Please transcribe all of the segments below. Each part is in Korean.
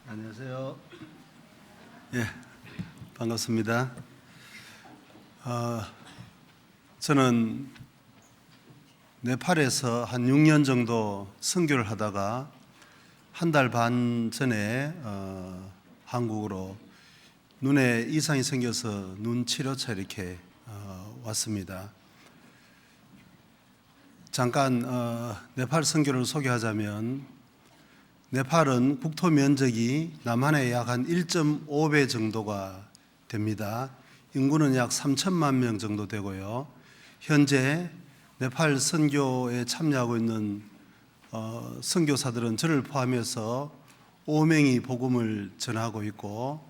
안녕하세요. 예, 반갑습니다. 저는 네팔에서 한 6년 정도 선교를 하다가 한 달 반 전에 한국으로 눈에 이상이 생겨서 눈 치료차 이렇게 왔습니다. 잠깐 네팔 선교를 소개하자면, 네팔은 국토 면적이 남한의 약 한 1.5배 정도가 됩니다. 인구는 약 3천만 명 정도 되고요. 현재 네팔 선교에 참여하고 있는 선교사들은 저를 포함해서 5명이 복음을 전하고 있고,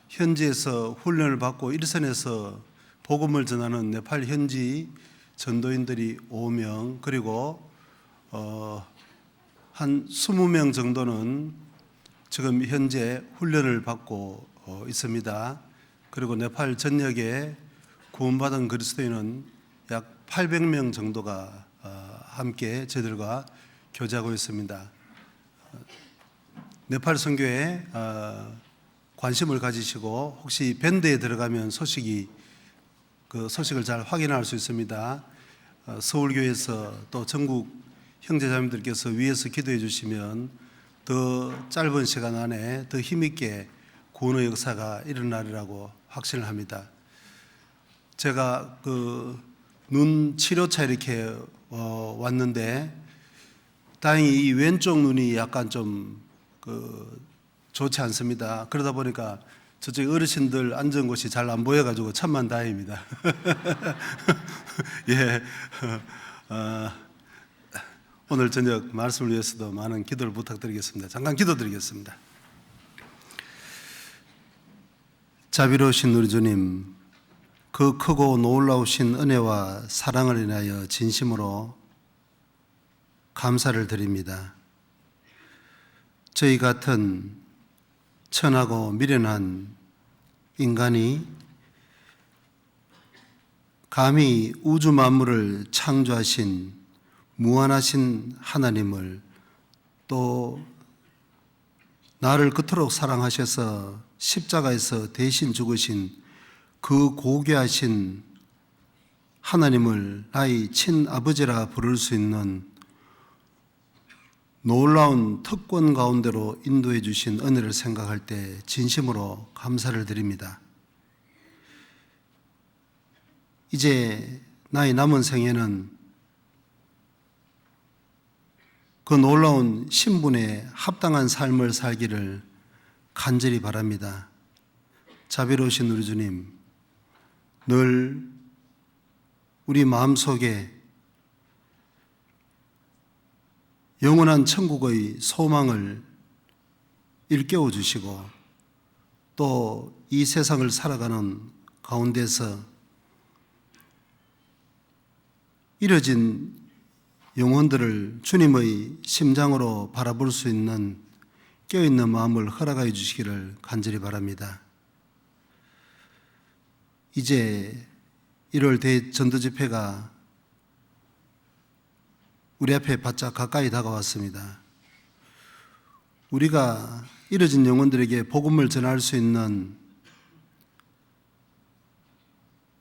현지에서 훈련을 받고 일선에서 복음을 전하는 네팔 현지 전도인들이 5명, 그리고 한 20명 정도는 지금 현재 훈련을 받고 있습니다. 그리고 네팔 전역에 구원받은 그리스도인은 약 800명 정도가 함께 저희들과 교제하고 있습니다. 네팔 선교에 관심을 가지시고 혹시 밴드에 들어가면 그 소식을 잘 확인할 수 있습니다. 서울교회에서 또 전국 형제자매들께서 위에서 기도해 주시면 더 짧은 시간 안에 더 힘있게 구원의 역사가 일어나리라고 확신을 합니다. 제가 눈 치료차 이렇게 왔는데, 다행히 이 왼쪽 눈이 약간 좀 좋지 않습니다. 그러다 보니까 저쪽 어르신들 앉은 곳이 잘 안 보여가지고 천만 다행입니다. 예. 오늘 저녁 말씀을 위해서도 많은 기도를 부탁드리겠습니다. 잠깐 기도드리겠습니다. 자비로우신 우리 주님, 그 크고 놀라우신 은혜와 사랑을 인하여 진심으로 감사를 드립니다. 저희 같은 천하고 미련한 인간이 감히 우주 만물을 창조하신 무한하신 하나님을, 또 나를 그토록 사랑하셔서 십자가에서 대신 죽으신 그 고귀하신 하나님을 나의 친아버지라 부를 수 있는 놀라운 특권 가운데로 인도해 주신 은혜를 생각할 때 진심으로 감사를 드립니다. 이제 나의 남은 생에는 그 놀라운 신분에 합당한 삶을 살기를 간절히 바랍니다. 자비로우신 우리 주님, 늘 우리 마음속에 영원한 천국의 소망을 일깨워 주시고, 또 이 세상을 살아가는 가운데서 이뤄진 영혼들을 주님의 심장으로 바라볼 수 있는 깨어있는 마음을 허락하여 주시기를 간절히 바랍니다. 이제 1월 대전도집회가 우리 앞에 바짝 가까이 다가왔습니다. 우리가 이뤄진 영혼들에게 복음을 전할 수 있는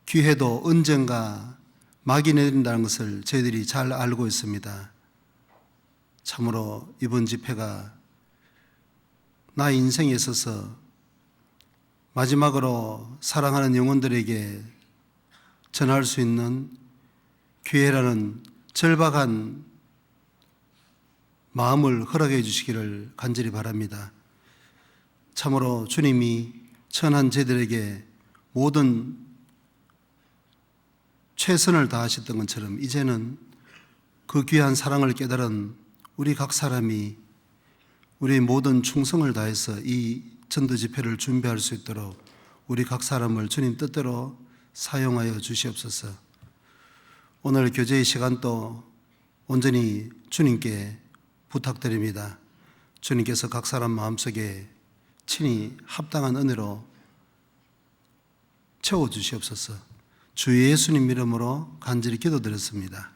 기회도 언젠가 막이 내린다는 것을 저희들이 잘 알고 있습니다. 참으로 이번 집회가 나의 인생에 있어서 마지막으로 사랑하는 영혼들에게 전할 수 있는 기회라는 절박한 마음을 허락해 주시기를 간절히 바랍니다. 참으로 주님이 천한 저희들에게 모든 최선을 다하셨던 것처럼 이제는 그 귀한 사랑을 깨달은 우리 각 사람이 우리의 모든 충성을 다해서 이 전도 집회를 준비할 수 있도록 우리 각 사람을 주님 뜻대로 사용하여 주시옵소서. 오늘 교제의 시간도 온전히 주님께 부탁드립니다. 주님께서 각 사람 마음속에 친히 합당한 은혜로 채워주시옵소서. 주 예수님 이름으로 간절히 기도드렸습니다.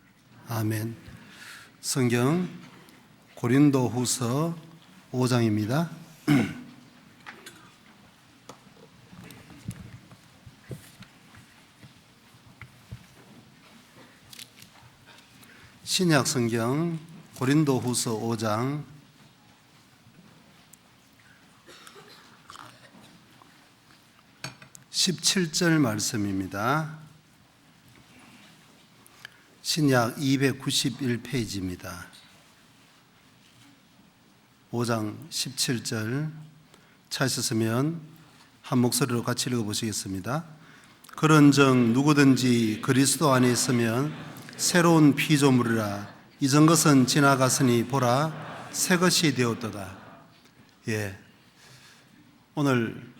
아멘. 성경 고린도후서 5장입니다. 신약 성경 고린도후서 5장 17절 말씀입니다. 신약 291페이지입니다. 5장 17절 찾으셨으면 한 목소리로 같이 읽어보시겠습니다. 그런즉 누구든지 그리스도 안에 있으면 새로운 피조물이라 이전 것은 지나갔으니 보라 새 것이 되었도다. 예, 오늘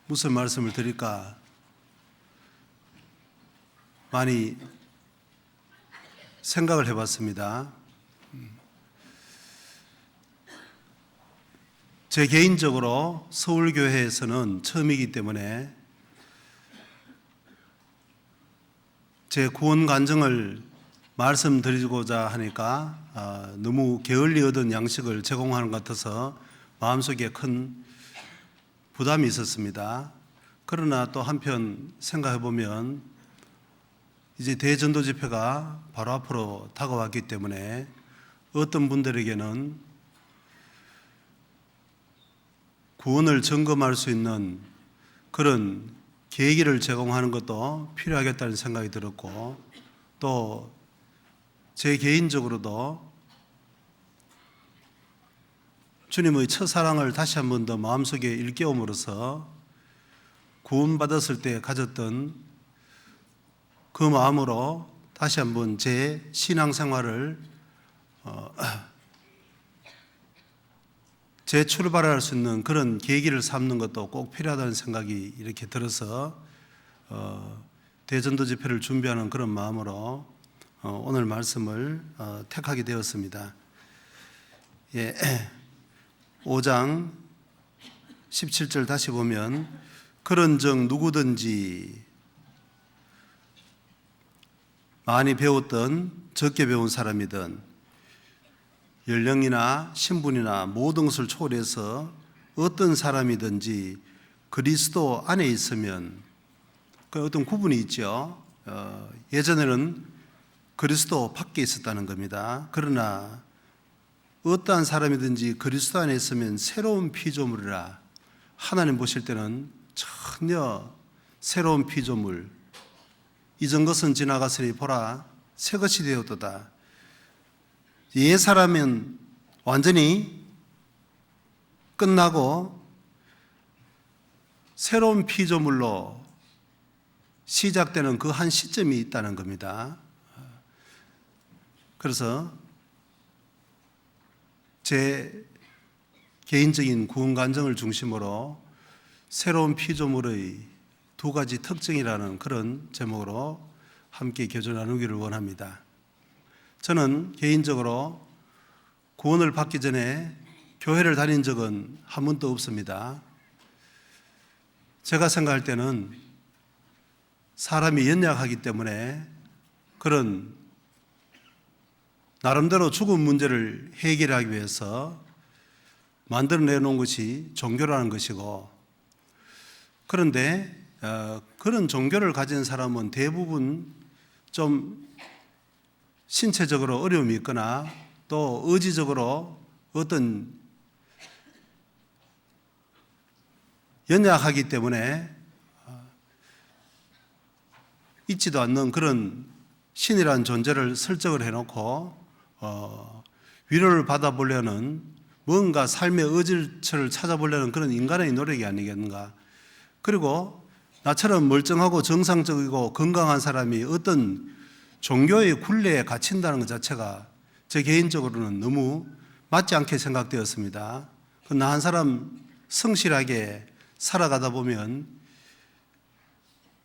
무슨 말씀을 드릴까 많이 생각을 해봤습니다. 제 개인적으로 서울교회에서는 처음이기 때문에 제 구원 간증을 말씀드리고자 하니까 너무 게을리 얻은 양식을 제공하는 것 같아서 마음속에 큰 부담이 있었습니다. 그러나 또 한편 생각해 보면 이제 대전도 집회가 바로 앞으로 다가왔기 때문에 어떤 분들에게는 구원을 점검할 수 있는 그런 계기를 제공하는 것도 필요하겠다는 생각이 들었고, 또 제 개인적으로도 주님의 첫사랑을 다시 한 번 더 마음속에 일깨움으로써 구원받았을 때 가졌던 그 마음으로 다시 한 번 제 신앙생활을 재출발할 수 있는 그런 계기를 삼는 것도 꼭 필요하다는 생각이 이렇게 들어서 대전도 집회를 준비하는 그런 마음으로 오늘 말씀을 택하게 되었습니다. 예, 5장 17절 다시 보면 그런즉 누구든지 많이 배웠던 적게 배운 사람이든 연령이나 신분이나 모든 것을 초월해서 어떤 사람이든지 그리스도 안에 있으면 그 어떤 구분이 있죠. 예전에는 그리스도 밖에 있었다는 겁니다. 그러나 어떠한 사람이든지 그리스도 안에 있으면 새로운 피조물이라. 하나님 보실 때는 전혀 새로운 피조물, 이전 것은 지나갔으니 보라 새 것이 되었도다. 옛 사람은 완전히 끝나고 새로운 피조물로 시작되는 그 한 시점이 있다는 겁니다. 그래서 제 개인적인 구원 간증을 중심으로 새로운 피조물의 두 가지 특징이라는 그런 제목으로 함께 교제 나누기를 원합니다. 저는 개인적으로 구원을 받기 전에 교회를 다닌 적은 한 번도 없습니다. 제가 생각할 때는 사람이 연약하기 때문에 그런 나름대로 죽음 문제를 해결하기 위해서 만들어내 놓은 것이 종교라는 것이고, 그런데 그런 종교를 가진 사람은 대부분 좀 신체적으로 어려움이 있거나 또 의지적으로 어떤 연약하기 때문에 있지도 않는 그런 신이라는 존재를 설정을 해놓고 위로를 받아보려는 뭔가 삶의 의지를 찾아보려는 그런 인간의 노력이 아니겠는가. 그리고 나처럼 멀쩡하고 정상적이고 건강한 사람이 어떤 종교의 굴레에 갇힌다는 것 자체가 제 개인적으로는 너무 맞지 않게 생각되었습니다. 나 한 사람 성실하게 살아가다 보면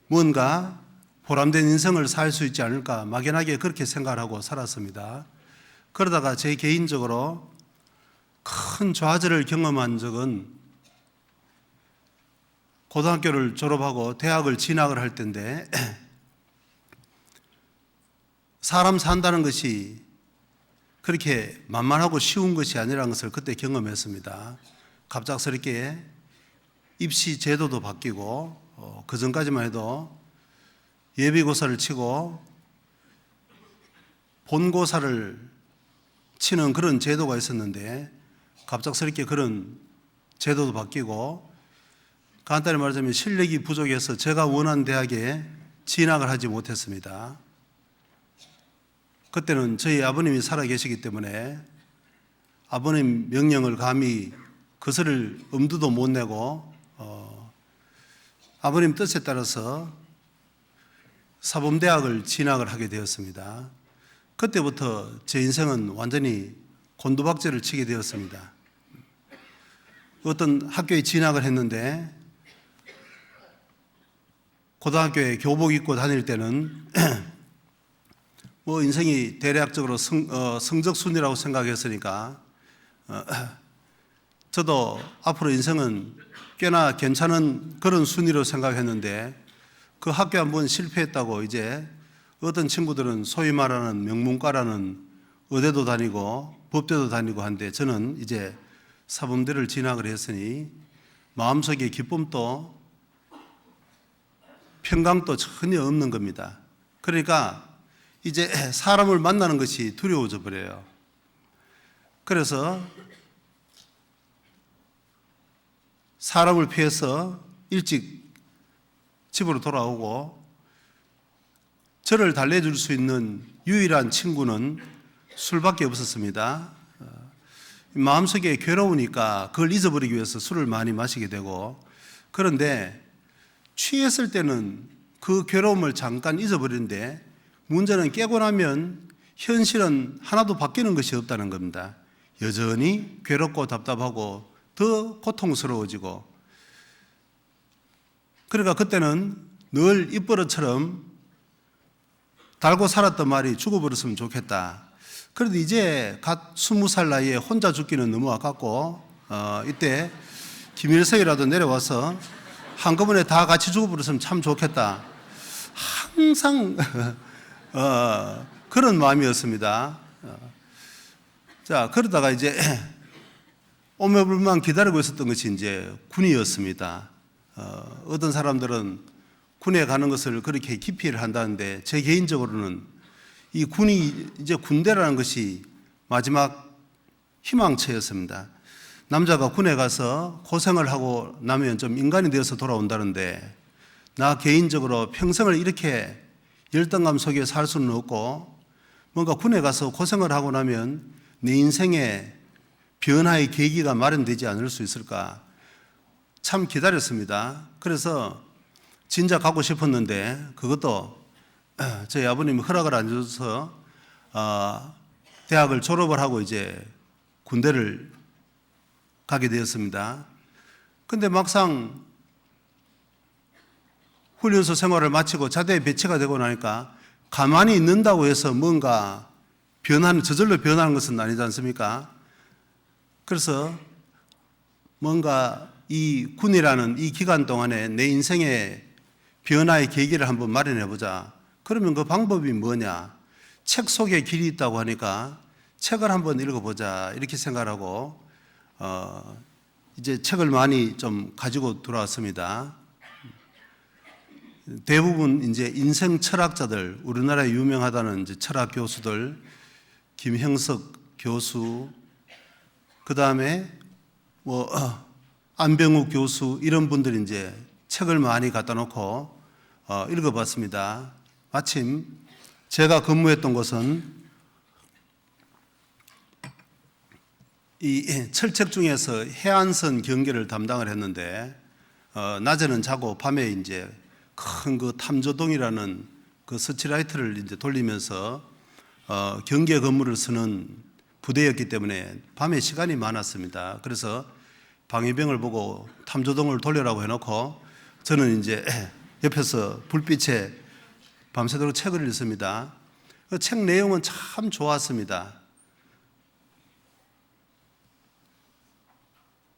뭔가 보람된 인생을 살 수 있지 않을까 막연하게 그렇게 생각을 하고 살았습니다. 그러다가 제 개인적으로 큰 좌절을 경험한 적은 고등학교를 졸업하고 대학을 진학을 할 때인데, 사람 산다는 것이 그렇게 만만하고 쉬운 것이 아니라는 것을 그때 경험했습니다. 갑작스럽게 입시 제도도 바뀌고 그 전까지만 해도 예비고사를 치고 본고사를 치는 그런 제도가 있었는데 갑작스럽게 그런 제도도 바뀌고, 간단히 말하자면 실력이 부족해서 제가 원하는 대학에 진학을 하지 못했습니다. 그때는 저희 아버님이 살아계시기 때문에 아버님 명령을 감히 거스를 엄두도 못 내고 아버님 뜻에 따라서 사범대학을 진학을 하게 되었습니다. 그때부터 제 인생은 완전히 곤두박질을 치게 되었습니다. 어떤 학교에 진학을 했는데 고등학교에 교복 입고 다닐 때는 뭐 인생이 대략적으로 성적순이라고 생각했으니까 저도 앞으로 인생은 꽤나 괜찮은 그런 순위로 생각했는데, 그 학교 한번 실패했다고 이제 어떤 친구들은 소위 말하는 명문과라는 의대도 다니고 법대도 다니고 한데, 저는 이제 사범대를 진학을 했으니 마음속에 기쁨도 평강도 전혀 없는 겁니다. 그러니까 이제 사람을 만나는 것이 두려워져 버려요. 그래서 사람을 피해서 일찍 집으로 돌아오고, 저를 달래줄 수 있는 유일한 친구는 술밖에 없었습니다. 마음속에 괴로우니까 그걸 잊어버리기 위해서 술을 많이 마시게 되고, 그런데 취했을 때는 그 괴로움을 잠깐 잊어버리는데 문제는 깨고 나면 현실은 하나도 바뀌는 것이 없다는 겁니다. 여전히 괴롭고 답답하고 더 고통스러워지고, 그러니까 그때는 늘 입버릇처럼 달고 살았던 말이 죽어버렸으면 좋겠다. 그래도 이제 갓 20살 나이에 혼자 죽기는 너무 아깝고 이때 김일성이라도 내려와서 한꺼번에 다 같이 죽어버렸으면 참 좋겠다. 항상 그런 마음이었습니다. 자, 그러다가 이제 오매불만 기다리고 있었던 것이 이제 군이었습니다. 어떤 사람들은 군에 가는 것을 그렇게 기피를 한다는데, 제 개인적으로는 이 군이 이제 군대라는 것이 마지막 희망처였습니다. 남자가 군에 가서 고생을 하고 나면 좀 인간이 되어서 돌아온다는데, 나 개인적으로 평생을 이렇게 열등감 속에 살 수는 없고, 뭔가 군에 가서 고생을 하고 나면 내 인생에 변화의 계기가 마련되지 않을 수 있을까 참 기다렸습니다. 그래서 진작 가고 싶었는데 그것도 저희 아버님이 허락을 안 줘서 대학을 졸업을 하고 이제 군대를 가게 되었습니다. 근데 막상 훈련소 생활을 마치고 자대에 배치가 되고 나니까 가만히 있는다고 해서 뭔가 저절로 변하는 것은 아니지 않습니까? 그래서 뭔가 이 군이라는 이 기간 동안에 내 인생의 변화의 계기를 한번 마련해 보자. 그러면 그 방법이 뭐냐? 책 속에 길이 있다고 하니까 책을 한번 읽어보자 이렇게 생각하고 이제 책을 많이 좀 가지고 들어왔습니다. 대부분 이제 인생 철학자들, 우리나라에 유명하다는 이제 철학 교수들, 김형석 교수, 그 다음에 뭐 안병욱 교수 이런 분들이 이제 책을 많이 갖다 놓고 읽어봤습니다. 마침 제가 근무했던 곳은 이 철책 중에서 해안선 경계를 담당을 했는데 낮에는 자고 밤에 이제 큰 그 탐조동이라는 그 스치라이트를 이제 돌리면서 경계 근무를 쓰는 부대였기 때문에 밤에 시간이 많았습니다. 그래서 방위병을 보고 탐조동을 돌려라고 해놓고 저는 이제 옆에서 불빛에 밤새도록 책을 읽습니다. 그 책 내용은 참 좋았습니다.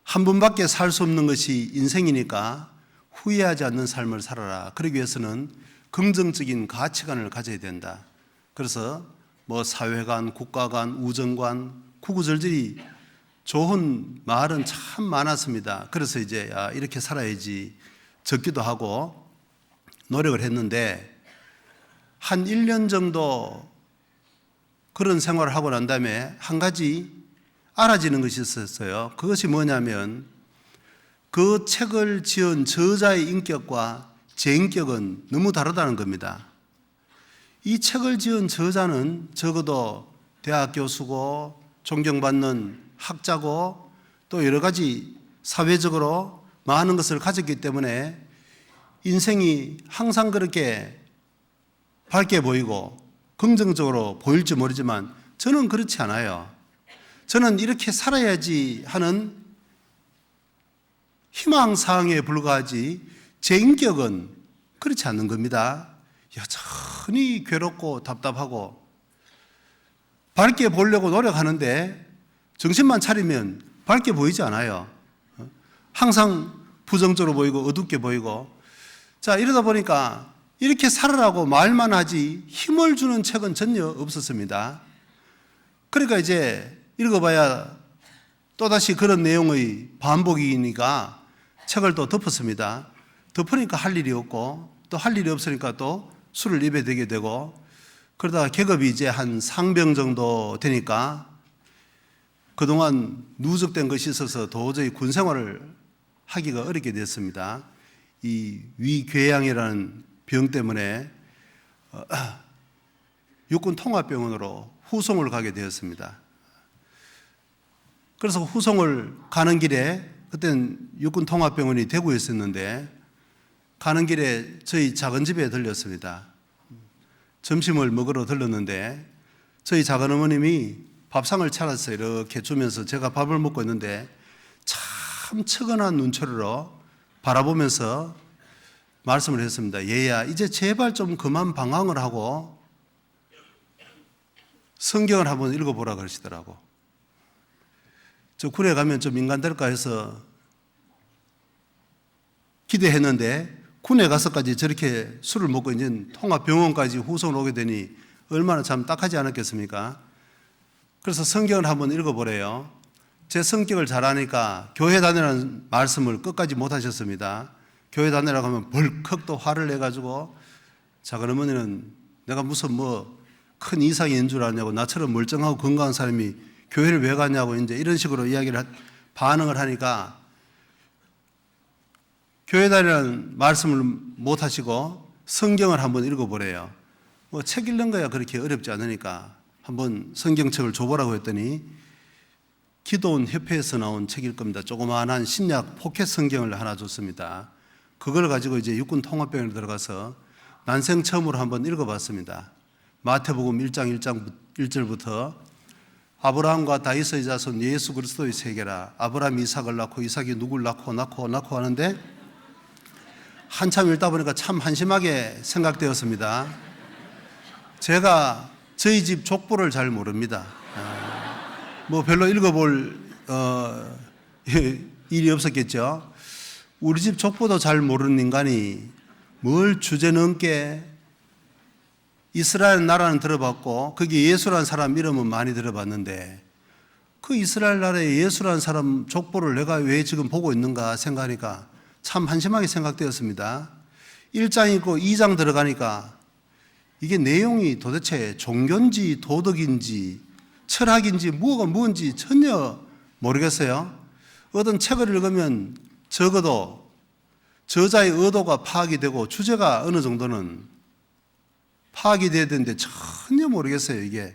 한 번밖에 살 수 없는 것이 인생이니까 후회하지 않는 삶을 살아라. 그러기 위해서는 긍정적인 가치관을 가져야 된다. 그래서 뭐 사회관, 국가관, 우정관, 구구절절이 좋은 말은 참 많았습니다. 그래서 이제 이렇게 살아야지 적기도 하고 노력을 했는데 한 1년 정도 그런 생활을 하고 난 다음에 한 가지 알아지는 것이 있었어요. 그것이 뭐냐면 그 책을 지은 저자의 인격과 제 인격은 너무 다르다는 겁니다. 이 책을 지은 저자는 적어도 대학 교수고 존경받는 학자고 또 여러 가지 사회적으로 많은 것을 가졌기 때문에 인생이 항상 그렇게 밝게 보이고 긍정적으로 보일지 모르지만 저는 그렇지 않아요. 저는 이렇게 살아야지 하는 희망사항에 불과하지 제 인격은 그렇지 않는 겁니다. 여전히 괴롭고 답답하고 밝게 보려고 노력하는데 정신만 차리면 밝게 보이지 않아요. 항상 부정적으로 보이고 어둡게 보이고. 자, 이러다 보니까 이렇게 살아라고 말만 하지 힘을 주는 책은 전혀 없었습니다. 그러니까 이제 읽어봐야 또다시 그런 내용의 반복이니까 책을 또 덮었습니다. 덮으니까 할 일이 없고 또 할 일이 없으니까 또 술을 입에 대게 되고 그러다가 계급이 이제 한 상병 정도 되니까 그동안 누적된 것이 있어서 도저히 군 생활을 하기가 어렵게 됐습니다. 이 위궤양이라는 병 때문에 육군 통합병원으로 후송을 가게 되었습니다. 그래서 후송을 가는 길에 그때는 육군 통합병원이 대구에 있었는데 가는 길에 저희 작은 집에 들렸습니다. 점심을 먹으러 들렀는데 저희 작은 어머님이 밥상을 차려서 이렇게 주면서 제가 밥을 먹고 있는데 참 측은한 눈초리로 바라보면서 말씀을 했습니다. 얘야, 이제 제발 좀 그만 방황을 하고 성경을 한번 읽어보라 그러시더라고. 저 군에 가면 좀 인간 될까 해서 기대했는데 군에 가서까지 저렇게 술을 먹고 이제 통합병원까지 후송을 오게 되니 얼마나 참 딱하지 않았겠습니까? 그래서 성경을 한번 읽어보래요. 제 성격을 잘 아니까 교회 다니라는 말씀을 끝까지 못 하셨습니다. 교회 다니라고 하면 벌컥 또 화를 내가지고 작은 어머니는 내가 무슨 뭐 큰 이상이 있는 줄 아냐고 나처럼 멀쩡하고 건강한 사람이 교회를 왜 가냐고 이제 이런 식으로 반응을 하니까 교회 다니라는 말씀을 못 하시고 성경을 한번 읽어보래요. 뭐 책 읽는 거야 그렇게 어렵지 않으니까 한번 성경책을 줘보라고 했더니 기도원 협회에서 나온 책일 겁니다. 조그마한 신약 포켓 성경을 하나 줬습니다. 그걸 가지고 이제 육군 통합병원에 들어가서 난생 처음으로 한번 읽어봤습니다. 마태복음 1장 1절부터 아브라함과 다윗의 자손 예수 그리스도의 세계라. 아브라함이 이삭을 낳고 이삭이 누구를 낳고 하는데 한참 읽다 보니까 참 한심하게 생각되었습니다. 제가 저희 집 족보를 잘 모릅니다. 뭐 별로 읽어볼 일이 없었겠죠. 우리 집 족보도 잘 모르는 인간이 뭘 주제넘게 이스라엘 나라는 들어봤고 거기 예수라는 사람 이름은 많이 들어봤는데 그 이스라엘 나라에 예수라는 사람 족보를 내가 왜 지금 보고 있는가 생각하니까 참 한심하게 생각되었습니다. 1장 있고 2장 들어가니까 이게 내용이 도대체 종교인지 도덕인지 철학인지 뭐가 뭔지 전혀 모르겠어요. 어떤 책을 읽으면 적어도 저자의 의도가 파악이 되고 주제가 어느 정도는 파악이 돼야 되는데 전혀 모르겠어요, 이게.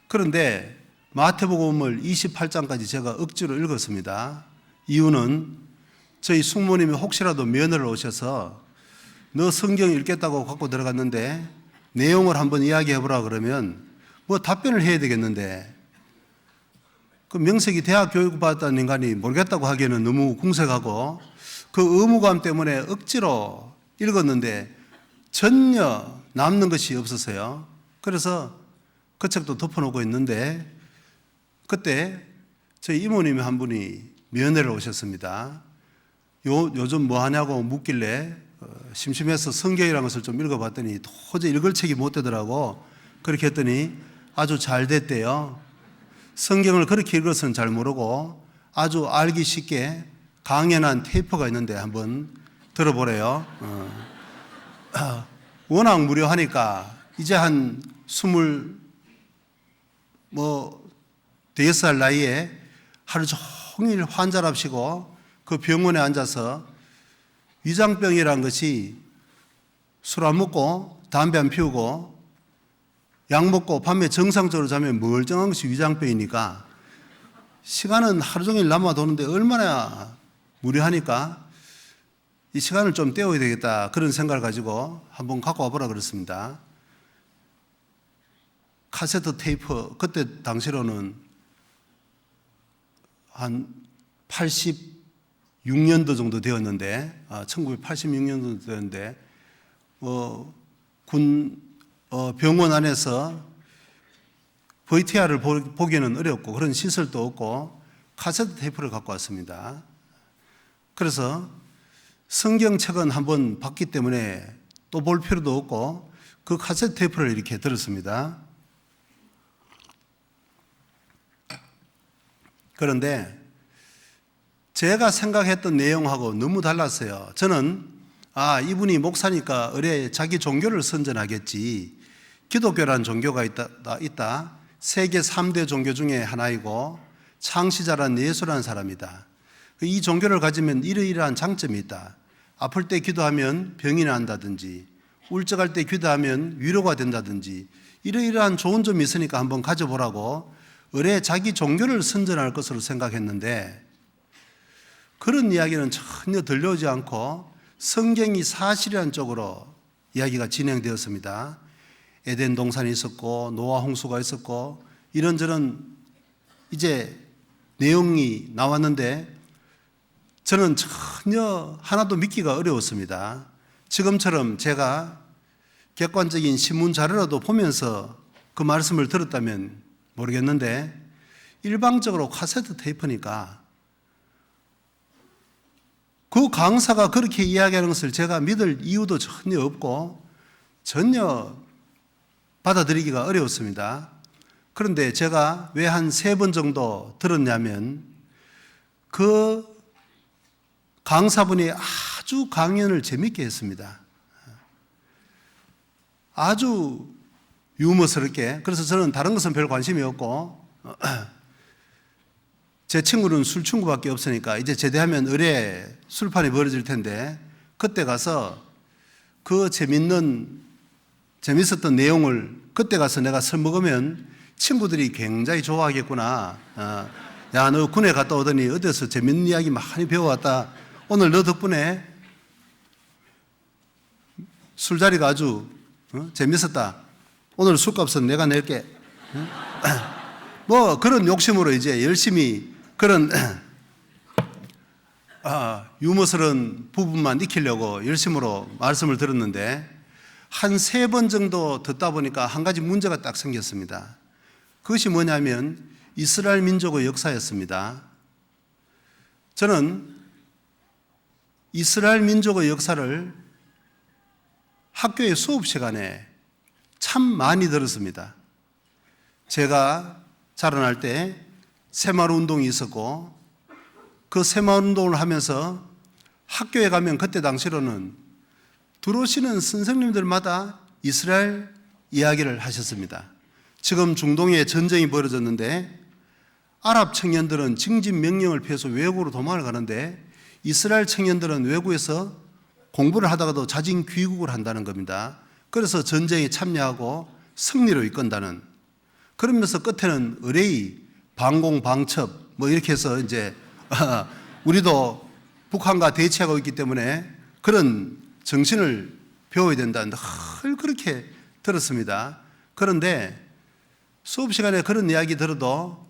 그런데 마태복음을 28장까지 제가 억지로 읽었습니다. 이유는 저희 숙모님이 혹시라도 면회를 오셔서 너 성경 읽겠다고 갖고 들어갔는데 내용을 한번 이야기해보라 그러면 뭐 답변을 해야 되겠는데 그 명색이 대학 교육 받았다는 인간이 모르겠다고 하기에는 너무 궁색하고 그 의무감 때문에 억지로 읽었는데 전혀 남는 것이 없었어요. 그래서 그 책도 덮어놓고 있는데 그때 저희 이모님이 한 분이 면회를 오셨습니다. 요즘 뭐 하냐고 묻길래 심심해서 성경이라는 것을 좀 읽어봤더니 도저히 읽을 책이 못 되더라고. 그렇게 했더니 아주 잘 됐대요. 성경을 그렇게 읽어서는 잘 모르고 아주 알기 쉽게 강연한 테이프가 있는데 한번 들어보래요. 워낙 무료하니까 이제 한 대여섯 살 나이에 하루 종일 환자랍시고 그 병원에 앉아서 위장병이라는 것이 술 안 먹고 담배 안 피우고 약 먹고 밤에 정상적으로 자면 멀쩡한 것이 위장병이니까 시간은 하루 종일 남아 도는데 얼마나 무리하니까 이 시간을 좀 때워야 되겠다 그런 생각을 가지고 한번 갖고 와보라 그랬습니다. 카세트 테이프 그때 당시로는 한 86년도 정도 되었는데 1986년도 되었는데 병원 안에서 VTR을 보기는 어렵고 그런 시설도 없고 카세트 테이프를 갖고 왔습니다. 그래서 성경책은 한번 봤기 때문에 또 볼 필요도 없고 그 카세트 테이프를 이렇게 들었습니다. 그런데 제가 생각했던 내용하고 너무 달랐어요. 저는 이분이 목사니까 의뢰 자기 종교를 선전하겠지. 기독교라는 종교가 있다. 세계 3대 종교 중에 하나이고 창시자란 예수라는 사람이다. 이 종교를 가지면 이러이러한 장점이 있다. 아플 때 기도하면 병이 난다든지 울적할 때 기도하면 위로가 된다든지 이러이러한 좋은 점이 있으니까 한번 가져보라고 의뢰 자기 종교를 선전할 것으로 생각했는데 그런 이야기는 전혀 들려오지 않고 성경이 사실이라는 쪽으로 이야기가 진행되었습니다. 에덴 동산이 있었고 노아 홍수가 있었고 이런저런 이제 내용이 나왔는데 저는 전혀 하나도 믿기가 어려웠습니다. 지금처럼 제가 객관적인 신문 자료라도 보면서 그 말씀을 들었다면 모르겠는데 일방적으로 카세트 테이프니까 그 강사가 그렇게 이야기하는 것을 제가 믿을 이유도 전혀 없고 전혀 받아들이기가 어려웠습니다. 그런데 제가 왜 한 3번 정도 들었냐면 그 강사분이 아주 강연을 재밌게 했습니다. 아주 유머스럽게. 그래서 저는 다른 것은 별 관심이 없고 제 친구는 술 친구밖에 없으니까 이제 제대하면 의뢰 술판이 벌어질 텐데 그때 가서 그 재밌었던 내용을 그때 가서 내가 술 먹으면 친구들이 굉장히 좋아하겠구나. 야, 너 군에 갔다 오더니 어디서 재밌는 이야기 많이 배워왔다. 오늘 너 덕분에 술자리가 아주 재밌었다. 오늘 술값은 내가 낼게. 뭐 그런 욕심으로 이제 열심히 그런 유머스러운 부분만 익히려고 열심으로 말씀을 들었는데 한 3번 정도 듣다 보니까 한 가지 문제가 딱 생겼습니다. 그것이 뭐냐면 이스라엘 민족의 역사였습니다. 저는 이스라엘 민족의 역사를 학교의 수업 시간에 참 많이 들었습니다. 제가 자라날 때 새마을 운동이 있었고 그 새마을 운동을 하면서 학교에 가면 그때 당시로는 들어오시는 선생님들마다 이스라엘 이야기를 하셨습니다. 지금 중동에 전쟁이 벌어졌는데 아랍 청년들은 징집 명령을 피해서 외국으로 도망을 가는데 이스라엘 청년들은 외국에서 공부를 하다가도 자진 귀국을 한다는 겁니다. 그래서 전쟁에 참여하고 승리로 이끈다는. 그러면서 끝에는 의뢰의 방공 방첩 뭐 이렇게 해서 이제 우리도 북한과 대치하고 있기 때문에 그런 정신을 배워야 된다는데 늘 그렇게 들었습니다. 그런데 수업 시간에 그런 이야기 들어도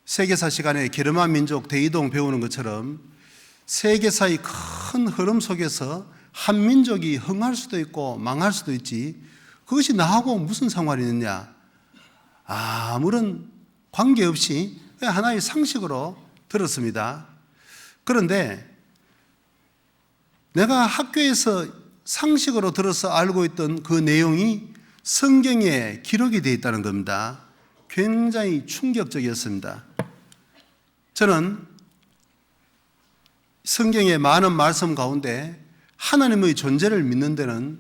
세계사 시간에 게르만 민족 대이동 배우는 것처럼 세계사의 큰 흐름 속에서 한 민족이 흥할 수도 있고 망할 수도 있지 그것이 나하고 무슨 상관이 있느냐 아무런 관계없이 하나의 상식으로 들었습니다. 그런데 내가 학교에서 상식으로 들어서 알고 있던 그 내용이 성경에 기록이 되어 있다는 겁니다. 굉장히 충격적이었습니다. 저는 성경의 많은 말씀 가운데 하나님의 존재를 믿는 데는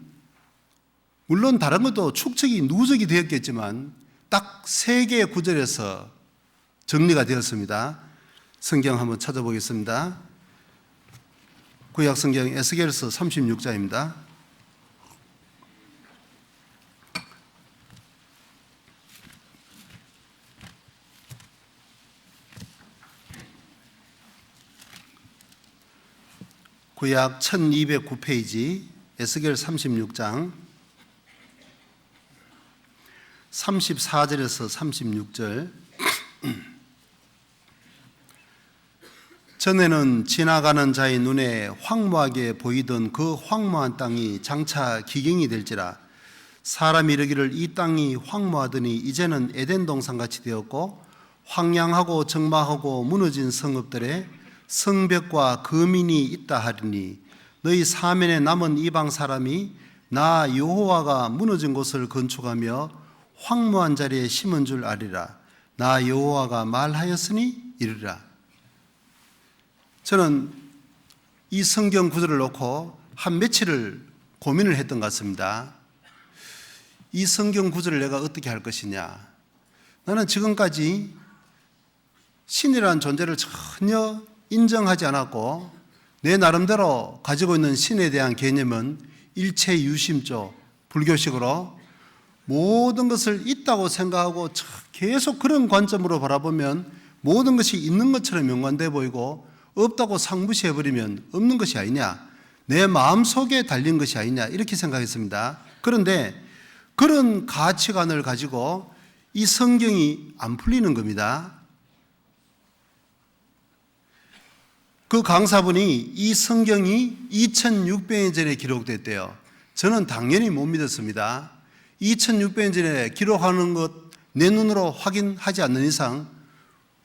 물론 다른 것도 축적이 누적이 되었겠지만 딱 3개의 구절에서 정리가 되었습니다. 성경 한번 찾아보겠습니다. 구약 성경 에스겔서 36장입니다. 구약 1209페이지 에스겔 36장 34절에서 36절. 전에는 지나가는 자의 눈에 황무하게 보이던 그 황무한 땅이 장차 기경이 될지라. 사람이 이르기를 이 땅이 황무하더니 이제는 에덴 동산같이 되었고 황량하고 적막하고 무너진 성읍들에 성벽과 거민이 있다 하리니 너희 사면에 남은 이방 사람이 나 여호와가 무너진 곳을 건축하며 황무한 자리에 심은 줄 아리라. 나 여호와가 말하였으니 이르라. 저는 이 성경 구절을 놓고 한 며칠을 고민을 했던 것 같습니다. 이 성경 구절을 내가 어떻게 할 것이냐. 나는 지금까지 신이라는 존재를 전혀 인정하지 않았고 내 나름대로 가지고 있는 신에 대한 개념은 일체유심조, 불교식으로 모든 것을 있다고 생각하고 계속 그런 관점으로 바라보면 모든 것이 있는 것처럼 연관되어 보이고 없다고 상무시해버리면 없는 것이 아니냐, 내 마음속에 달린 것이 아니냐 이렇게 생각했습니다. 그런데 그런 가치관을 가지고 이 성경이 안 풀리는 겁니다. 그 강사분이 이 성경이 2600년 전에 기록됐대요. 저는 당연히 못 믿었습니다. 2600년 전에 기록하는 것 내 눈으로 확인하지 않는 이상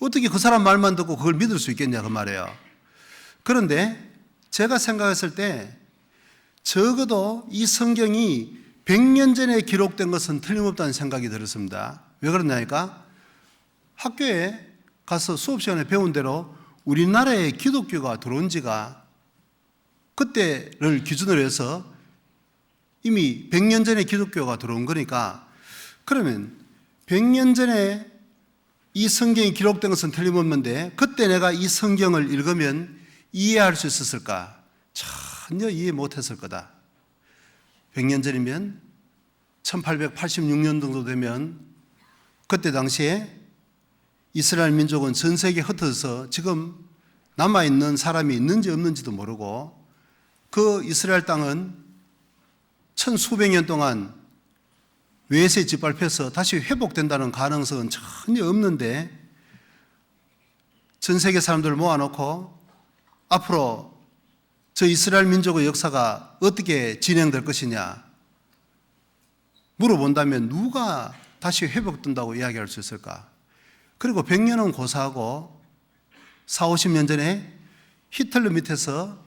어떻게 그 사람 말만 듣고 그걸 믿을 수 있겠냐 그 말이에요. 그런데 제가 생각했을 때 적어도 이 성경이 100년 전에 기록된 것은 틀림없다는 생각이 들었습니다. 왜 그러냐니까 학교에 가서 수업 시간에 배운 대로 우리나라에 기독교가 들어온 지가 그때를 기준으로 해서 이미 100년 전에 기독교가 들어온 거니까 그러면 100년 전에 이 성경이 기록된 것은 틀림없는데 그때 내가 이 성경을 읽으면 이해할 수 있었을까? 전혀 이해 못했을 거다. 100년 전이면 1886년 정도 되면 그때 당시에 이스라엘 민족은 전 세계에 흩어져서 지금 남아있는 사람이 있는지 없는지도 모르고 그 이스라엘 땅은 천수백 년 동안 외세에 짓밟혀서 다시 회복된다는 가능성은 전혀 없는데 전 세계 사람들을 모아놓고 앞으로 저 이스라엘 민족의 역사가 어떻게 진행될 것이냐 물어본다면 누가 다시 회복된다고 이야기할 수 있을까? 그리고 100년은 고사하고 40-50년 전에 히틀러 밑에서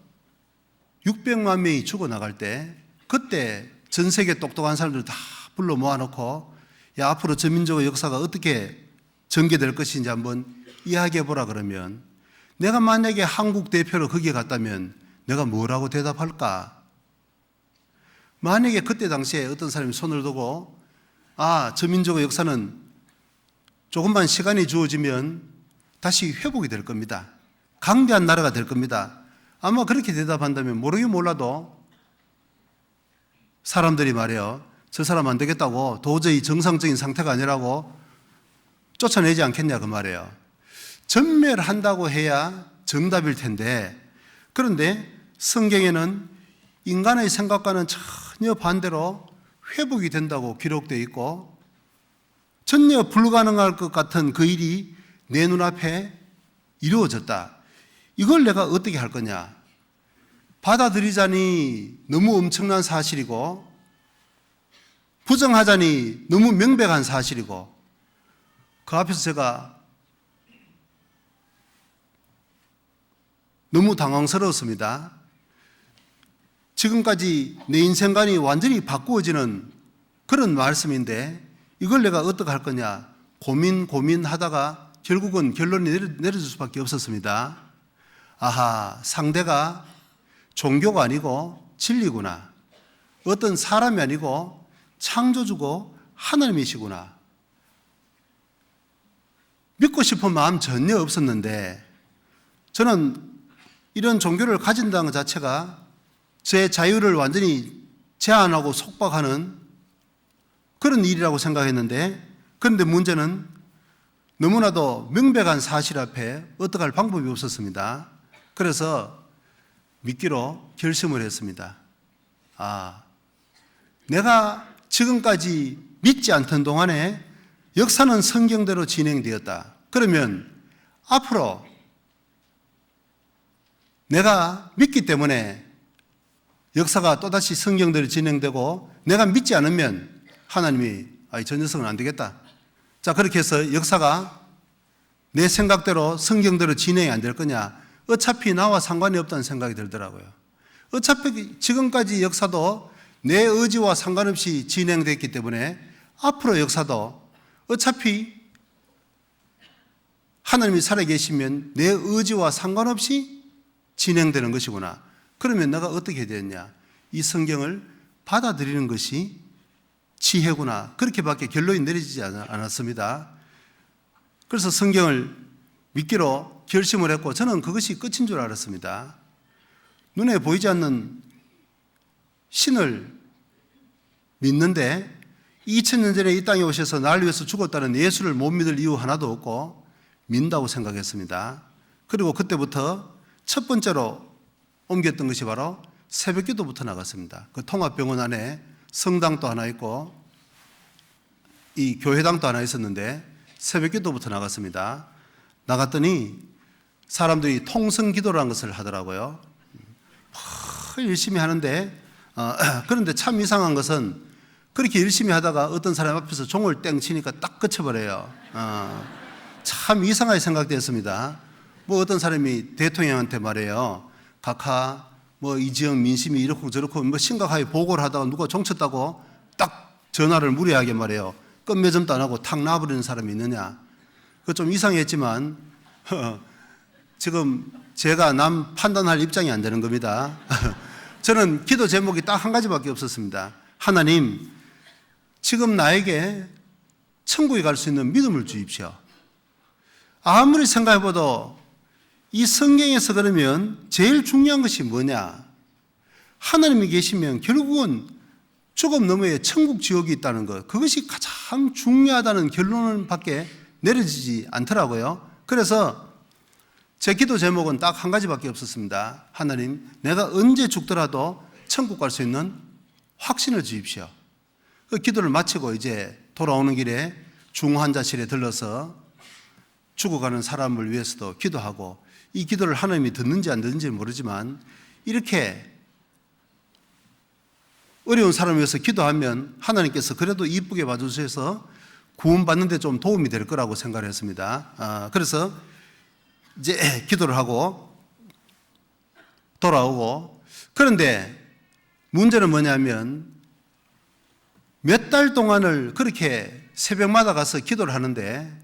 600만 명이 죽어나갈 때 그때 전 세계 똑똑한 사람들 다 불러 모아놓고 야 앞으로 저 민족의 역사가 어떻게 전개될 것인지 한번 이야기해 보라 그러면 내가 만약에 한국 대표로 거기에 갔다면 내가 뭐라고 대답할까? 만약에 그때 당시에 어떤 사람이 손을 두고 저 민족의 역사는 조금만 시간이 주어지면 다시 회복이 될 겁니다. 강대한 나라가 될 겁니다. 아마 그렇게 대답한다면 모르긴 몰라도 사람들이 말해요. 저 사람 안 되겠다고 도저히 정상적인 상태가 아니라고 쫓아내지 않겠냐 그 말이에요. 전멸한다고 해야 정답일 텐데 그런데 성경에는 인간의 생각과는 전혀 반대로 회복이 된다고 기록되어 있고 전혀 불가능할 것 같은 그 일이 내 눈앞에 이루어졌다. 이걸 내가 어떻게 할 거냐? 받아들이자니 너무 엄청난 사실이고 부정하자니 너무 명백한 사실이고 그 앞에서 제가 너무 당황스러웠습니다. 지금까지 내 인생관이 완전히 바꾸어지는 그런 말씀인데 이걸 내가 어떻게 할 거냐 고민하다가 결국은 결론이 내려질 수밖에 없었습니다. 상대가 종교가 아니고 진리구나. 어떤 사람이 아니고 창조주고 하나님이시구나. 믿고 싶은 마음 전혀 없었는데 저는 이런 종교를 가진다는 것 자체가 제 자유를 완전히 제한하고 속박하는 그런 일이라고 생각했는데, 그런데 문제는 너무나도 명백한 사실 앞에 어떻게 할 방법이 없었습니다. 그래서 믿기로 결심을 했습니다. 내가 지금까지 믿지 않던 동안에 역사는 성경대로 진행되었다. 그러면 앞으로 내가 믿기 때문에 역사가 또다시 성경대로 진행되고, 내가 믿지 않으면 하나님이 저 녀석은 안 되겠다. 자, 그렇게 해서 역사가 내 생각대로 성경대로 진행이 안 될 거냐. 어차피 나와 상관이 없다는 생각이 들더라고요. 어차피 지금까지 역사도 내 의지와 상관없이 진행됐기 때문에 앞으로 역사도 어차피 하나님이 살아계시면 내 의지와 상관없이 진행되는 것이구나. 그러면 내가 어떻게 해야 되느냐. 이 성경을 받아들이는 것이 지혜구나. 그렇게밖에 결론이 내리지 않았습니다. 그래서 성경을 믿기로 결심을 했고, 저는 그것이 끝인 줄 알았습니다. 눈에 보이지 않는 신을 믿는데 2000년 전에 이 땅에 오셔서 나를 위해서 죽었다는 예수를 못 믿을 이유 하나도 없고 믿는다고 생각했습니다. 그리고 그때부터 첫 번째로 옮겼던 것이 바로 새벽기도부터 나갔습니다. 그 통합병원 안에 성당도 하나 있고 이 교회당도 하나 있었는데 새벽기도부터 나갔습니다. 나갔더니 사람들이 통성기도라는 것을 하더라고요. 열심히 하는데 그런데 참 이상한 것은 그렇게 열심히 하다가 어떤 사람 앞에서 종을 땡 치니까 딱 그쳐버려요. 참 이상하게 생각되었습니다. 어떤 사람이 대통령한테 말해요. 각하 이 지역 민심이 이렇고 저렇고 심각하게 보고를 하다가 누가 종쳤다고 딱 전화를 무리하게 말해요. 끝맺음도 안 하고 탁 놔버리는 사람이 있느냐. 그거 좀 이상했지만 지금 제가 남 판단할 입장이 안 되는 겁니다. 저는 기도 제목이 딱 한 가지밖에 없었습니다. 하나님, 지금 나에게 천국에 갈 수 있는 믿음을 주십시오. 아무리 생각해봐도 이 성경에서 그러면 제일 중요한 것이 뭐냐? 하나님이 계시면 결국은 죽음 너머에 천국 지옥이 있다는 것, 그것이 가장 중요하다는 결론을 밖에 내려지지 않더라고요. 그래서 제 기도 제목은 딱 한 가지밖에 없었습니다. 하나님, 내가 언제 죽더라도 천국 갈 수 있는 확신을 주십시오. 그 기도를 마치고 이제 돌아오는 길에 중환자실에 들러서 죽어가는 사람을 위해서도 기도하고, 이 기도를 하나님이 듣는지 안 듣는지 모르지만 이렇게 어려운 사람을 위해서 기도하면 하나님께서 그래도 이쁘게 봐주셔서 구원받는 데 좀 도움이 될 거라고 생각을 했습니다. 그래서 이제 기도를 하고 돌아오고, 그런데 문제는 뭐냐면 몇 달 동안을 그렇게 새벽마다 가서 기도를 하는데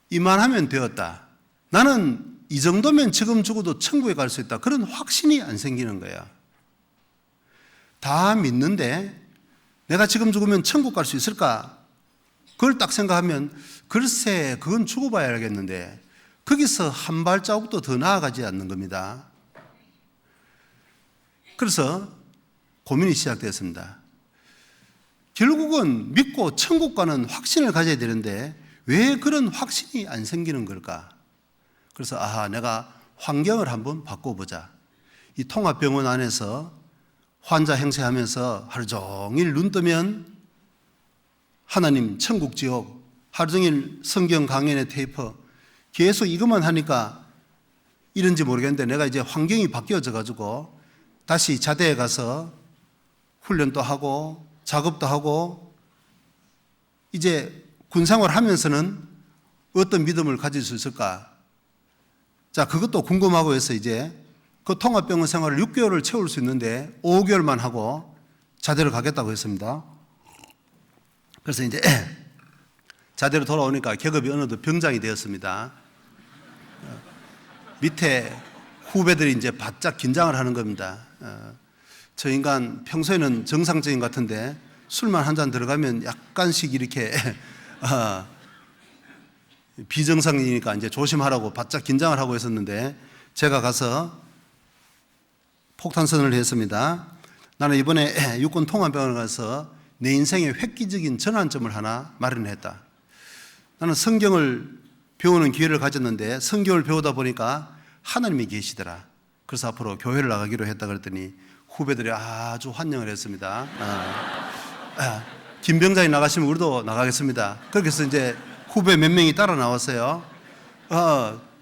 이만하면 되었다. 나는 이 정도면 지금 죽어도 천국에 갈 수 있다. 그런 확신이 안 생기는 거야. 다 믿는데 내가 지금 죽으면 천국 갈 수 있을까? 그걸 딱 생각하면 글쎄 그건 죽어봐야 알겠는데 거기서 한 발자국도 더 나아가지 않는 겁니다. 그래서 고민이 시작되었습니다. 결국은 믿고 천국 가는 확신을 가져야 되는데 왜 그런 확신이 안 생기는 걸까? 그래서 내가 환경을 한번 바꿔보자. 이 통합병원 안에서 환자 행세하면서 하루 종일 눈 뜨면 하나님, 천국, 지옥, 하루 종일 성경 강연의 테이프 계속 이것만 하니까 이런지 모르겠는데 내가 이제 환경이 바뀌어져 가지고 다시 자대에 가서 훈련도 하고 작업도 하고 이제 군생활 하면서는 어떤 믿음을 가질 수 있을까? 자, 그것도 궁금하고 해서 이제 그 통합병원 생활을 6개월을 채울 수 있는데 5개월만 하고 자대를 가겠다고 했습니다. 그래서 이제 자대로 돌아오니까 계급이 어느덧 병장이 되었습니다. 밑에 후배들이 이제 바짝 긴장을 하는 겁니다. 저 인간 평소에는 정상적인 것 같은데 술만 한 잔 들어가면 약간씩 이렇게 비정상이니까 이제 조심하라고 바짝 긴장을 하고 있었는데 제가 가서 폭탄 선언을 했습니다. 나는 이번에 육군 통합병원에 가서 내 인생의 획기적인 전환점을 하나 마련했다. 나는 성경을 배우는 기회를 가졌는데 성경을 배우다 보니까 하나님이 계시더라. 그래서 앞으로 교회를 나가기로 했다 그랬더니 후배들이 아주 환영을 했습니다. 김 병장이 나가시면 우리도 나가겠습니다. 그렇게 해서 이제 후배 몇 명이 따라 나왔어요.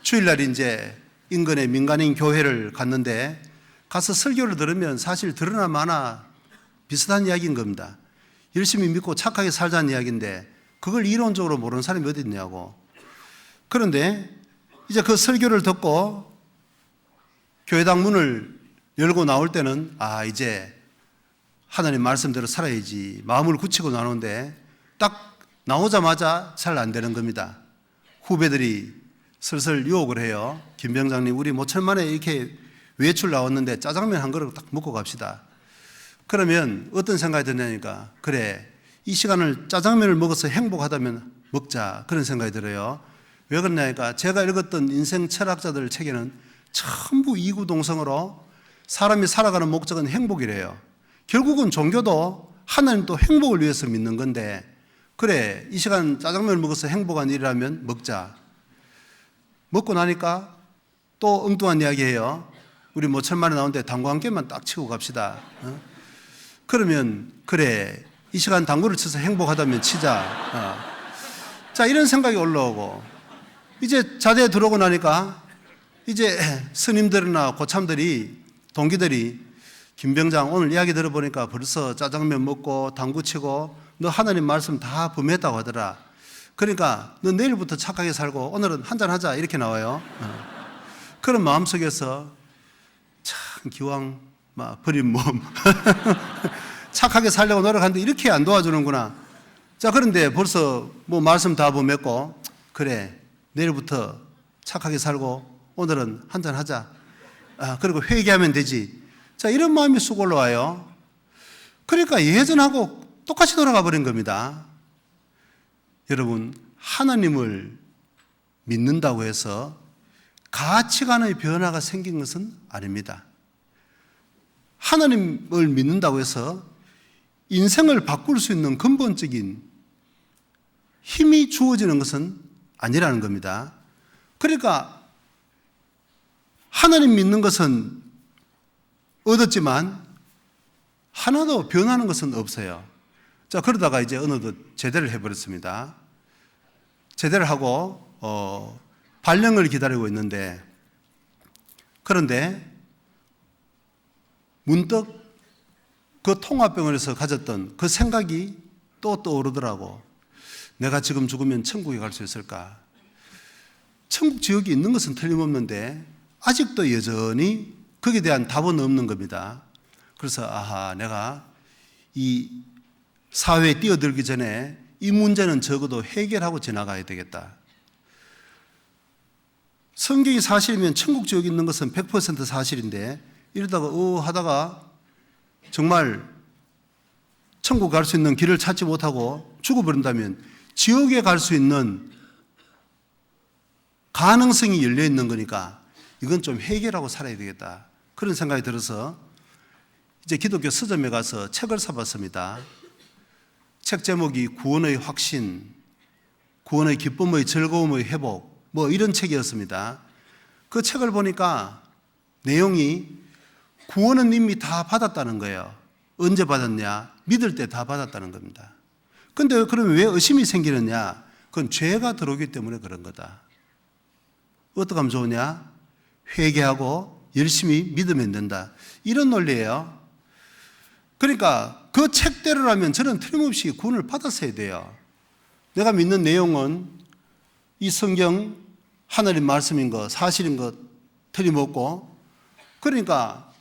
주일날 이제 인근의 민간인 교회를 갔는데 가서 설교를 들으면 사실 들으나 마나 비슷한 이야기인 겁니다. 열심히 믿고 착하게 살자는 이야기인데 그걸 이론적으로 모르는 사람이 어디 있냐고. 그런데 이제 그 설교를 듣고 교회당 문을 열고 나올 때는 이제 하나님 말씀대로 살아야지 마음을 굳히고 나오는데 딱 나오자마자 잘 안 되는 겁니다. 후배들이 슬슬 유혹을 해요. 김 병장님, 우리 모처만에 이렇게 외출 나왔는데 짜장면 한 그릇 딱 먹고 갑시다. 그러면 어떤 생각이 드냐니까, 그래, 이 시간을 짜장면을 먹어서 행복하다면 먹자, 그런 생각이 들어요. 왜 그러냐니까 제가 읽었던 인생 철학자들 책에는 전부 이구동성으로 사람이 살아가는 목적은 행복이래요. 결국은 종교도 하나님도 행복을 위해서 믿는 건데, 그래, 이 시간 짜장면을 먹어서 행복한 일이라면 먹자. 먹고 나니까 또 엉뚱한 이야기해요. 우리 모처만에 나오는데 당구 한 개만 딱 치고 갑시다. 그러면 그래, 이 시간 당구를 쳐서 행복하다면 치자. 자, 이런 생각이 올라오고 이제 자대에 들어오고 나니까 이제 스님들이나 고참들이, 동기들이, 김병장 오늘 이야기 들어보니까 벌써 짜장면 먹고 당구 치고 너 하나님 말씀 다 범했다고 하더라. 그러니까 너 내일부터 착하게 살고 오늘은 한잔하자, 이렇게 나와요. 그런 마음속에서 참 기왕 막 버린 몸 착하게 살려고 노력하는데 이렇게 안 도와주는구나. 자, 그런데 벌써 뭐 말씀 다 범했고, 그래, 내일부터 착하게 살고 오늘은 한잔하자. 그리고 회개하면 되지. 자, 이런 마음이 쑥 올라와요. 그러니까 예전하고 똑같이 돌아가 버린 겁니다. 여러분, 하나님을 믿는다고 해서 가치관의 변화가 생긴 것은 아닙니다. 하나님을 믿는다고 해서 인생을 바꿀 수 있는 근본적인 힘이 주어지는 것은 아니라는 겁니다. 그러니까 하나님 믿는 것은 얻었지만 하나도 변하는 것은 없어요. 자, 그러다가 이제 어느덧 제대를 해버렸습니다. 제대를 하고 발령을 기다리고 있는데, 그런데 문득 그 통합병원에서 가졌던 그 생각이 또 떠오르더라고. 내가 지금 죽으면 천국에 갈 수 있을까? 천국 지역이 있는 것은 틀림없는데 아직도 여전히 거기에 대한 답은 없는 겁니다. 그래서 내가 이 사회에 뛰어들기 전에 이 문제는 적어도 해결하고 지나가야 되겠다. 성경이 사실이면 천국 지역이 있는 것은 100% 사실인데 이러다가 하다가 정말 천국 갈 수 있는 길을 찾지 못하고 죽어버린다면 지옥에 갈 수 있는 가능성이 열려 있는 거니까 이건 좀 해결하고 살아야 되겠다. 그런 생각이 들어서 이제 기독교 서점에 가서 책을 사봤습니다. 책 제목이 구원의 확신, 구원의 기쁨의 즐거움의 회복, 뭐 이런 책이었습니다. 그 책을 보니까 내용이 구원은 이미 다 받았다는 거예요. 언제 받았냐? 믿을 때 다 받았다는 겁니다. 근데 그러면 왜 의심이 생기느냐? 그건 죄가 들어오기 때문에 그런 거다. 어떻게 하면 좋으냐? 회개하고 열심히 믿으면 된다. 이런 논리예요. 그러니까 그 책대로라면 저는 틀림없이 구원을 받았어야 돼요. 내가 믿는 내용은 이 성경 하나님 말씀인 것, 사실인 것 틀림없고, 그러니까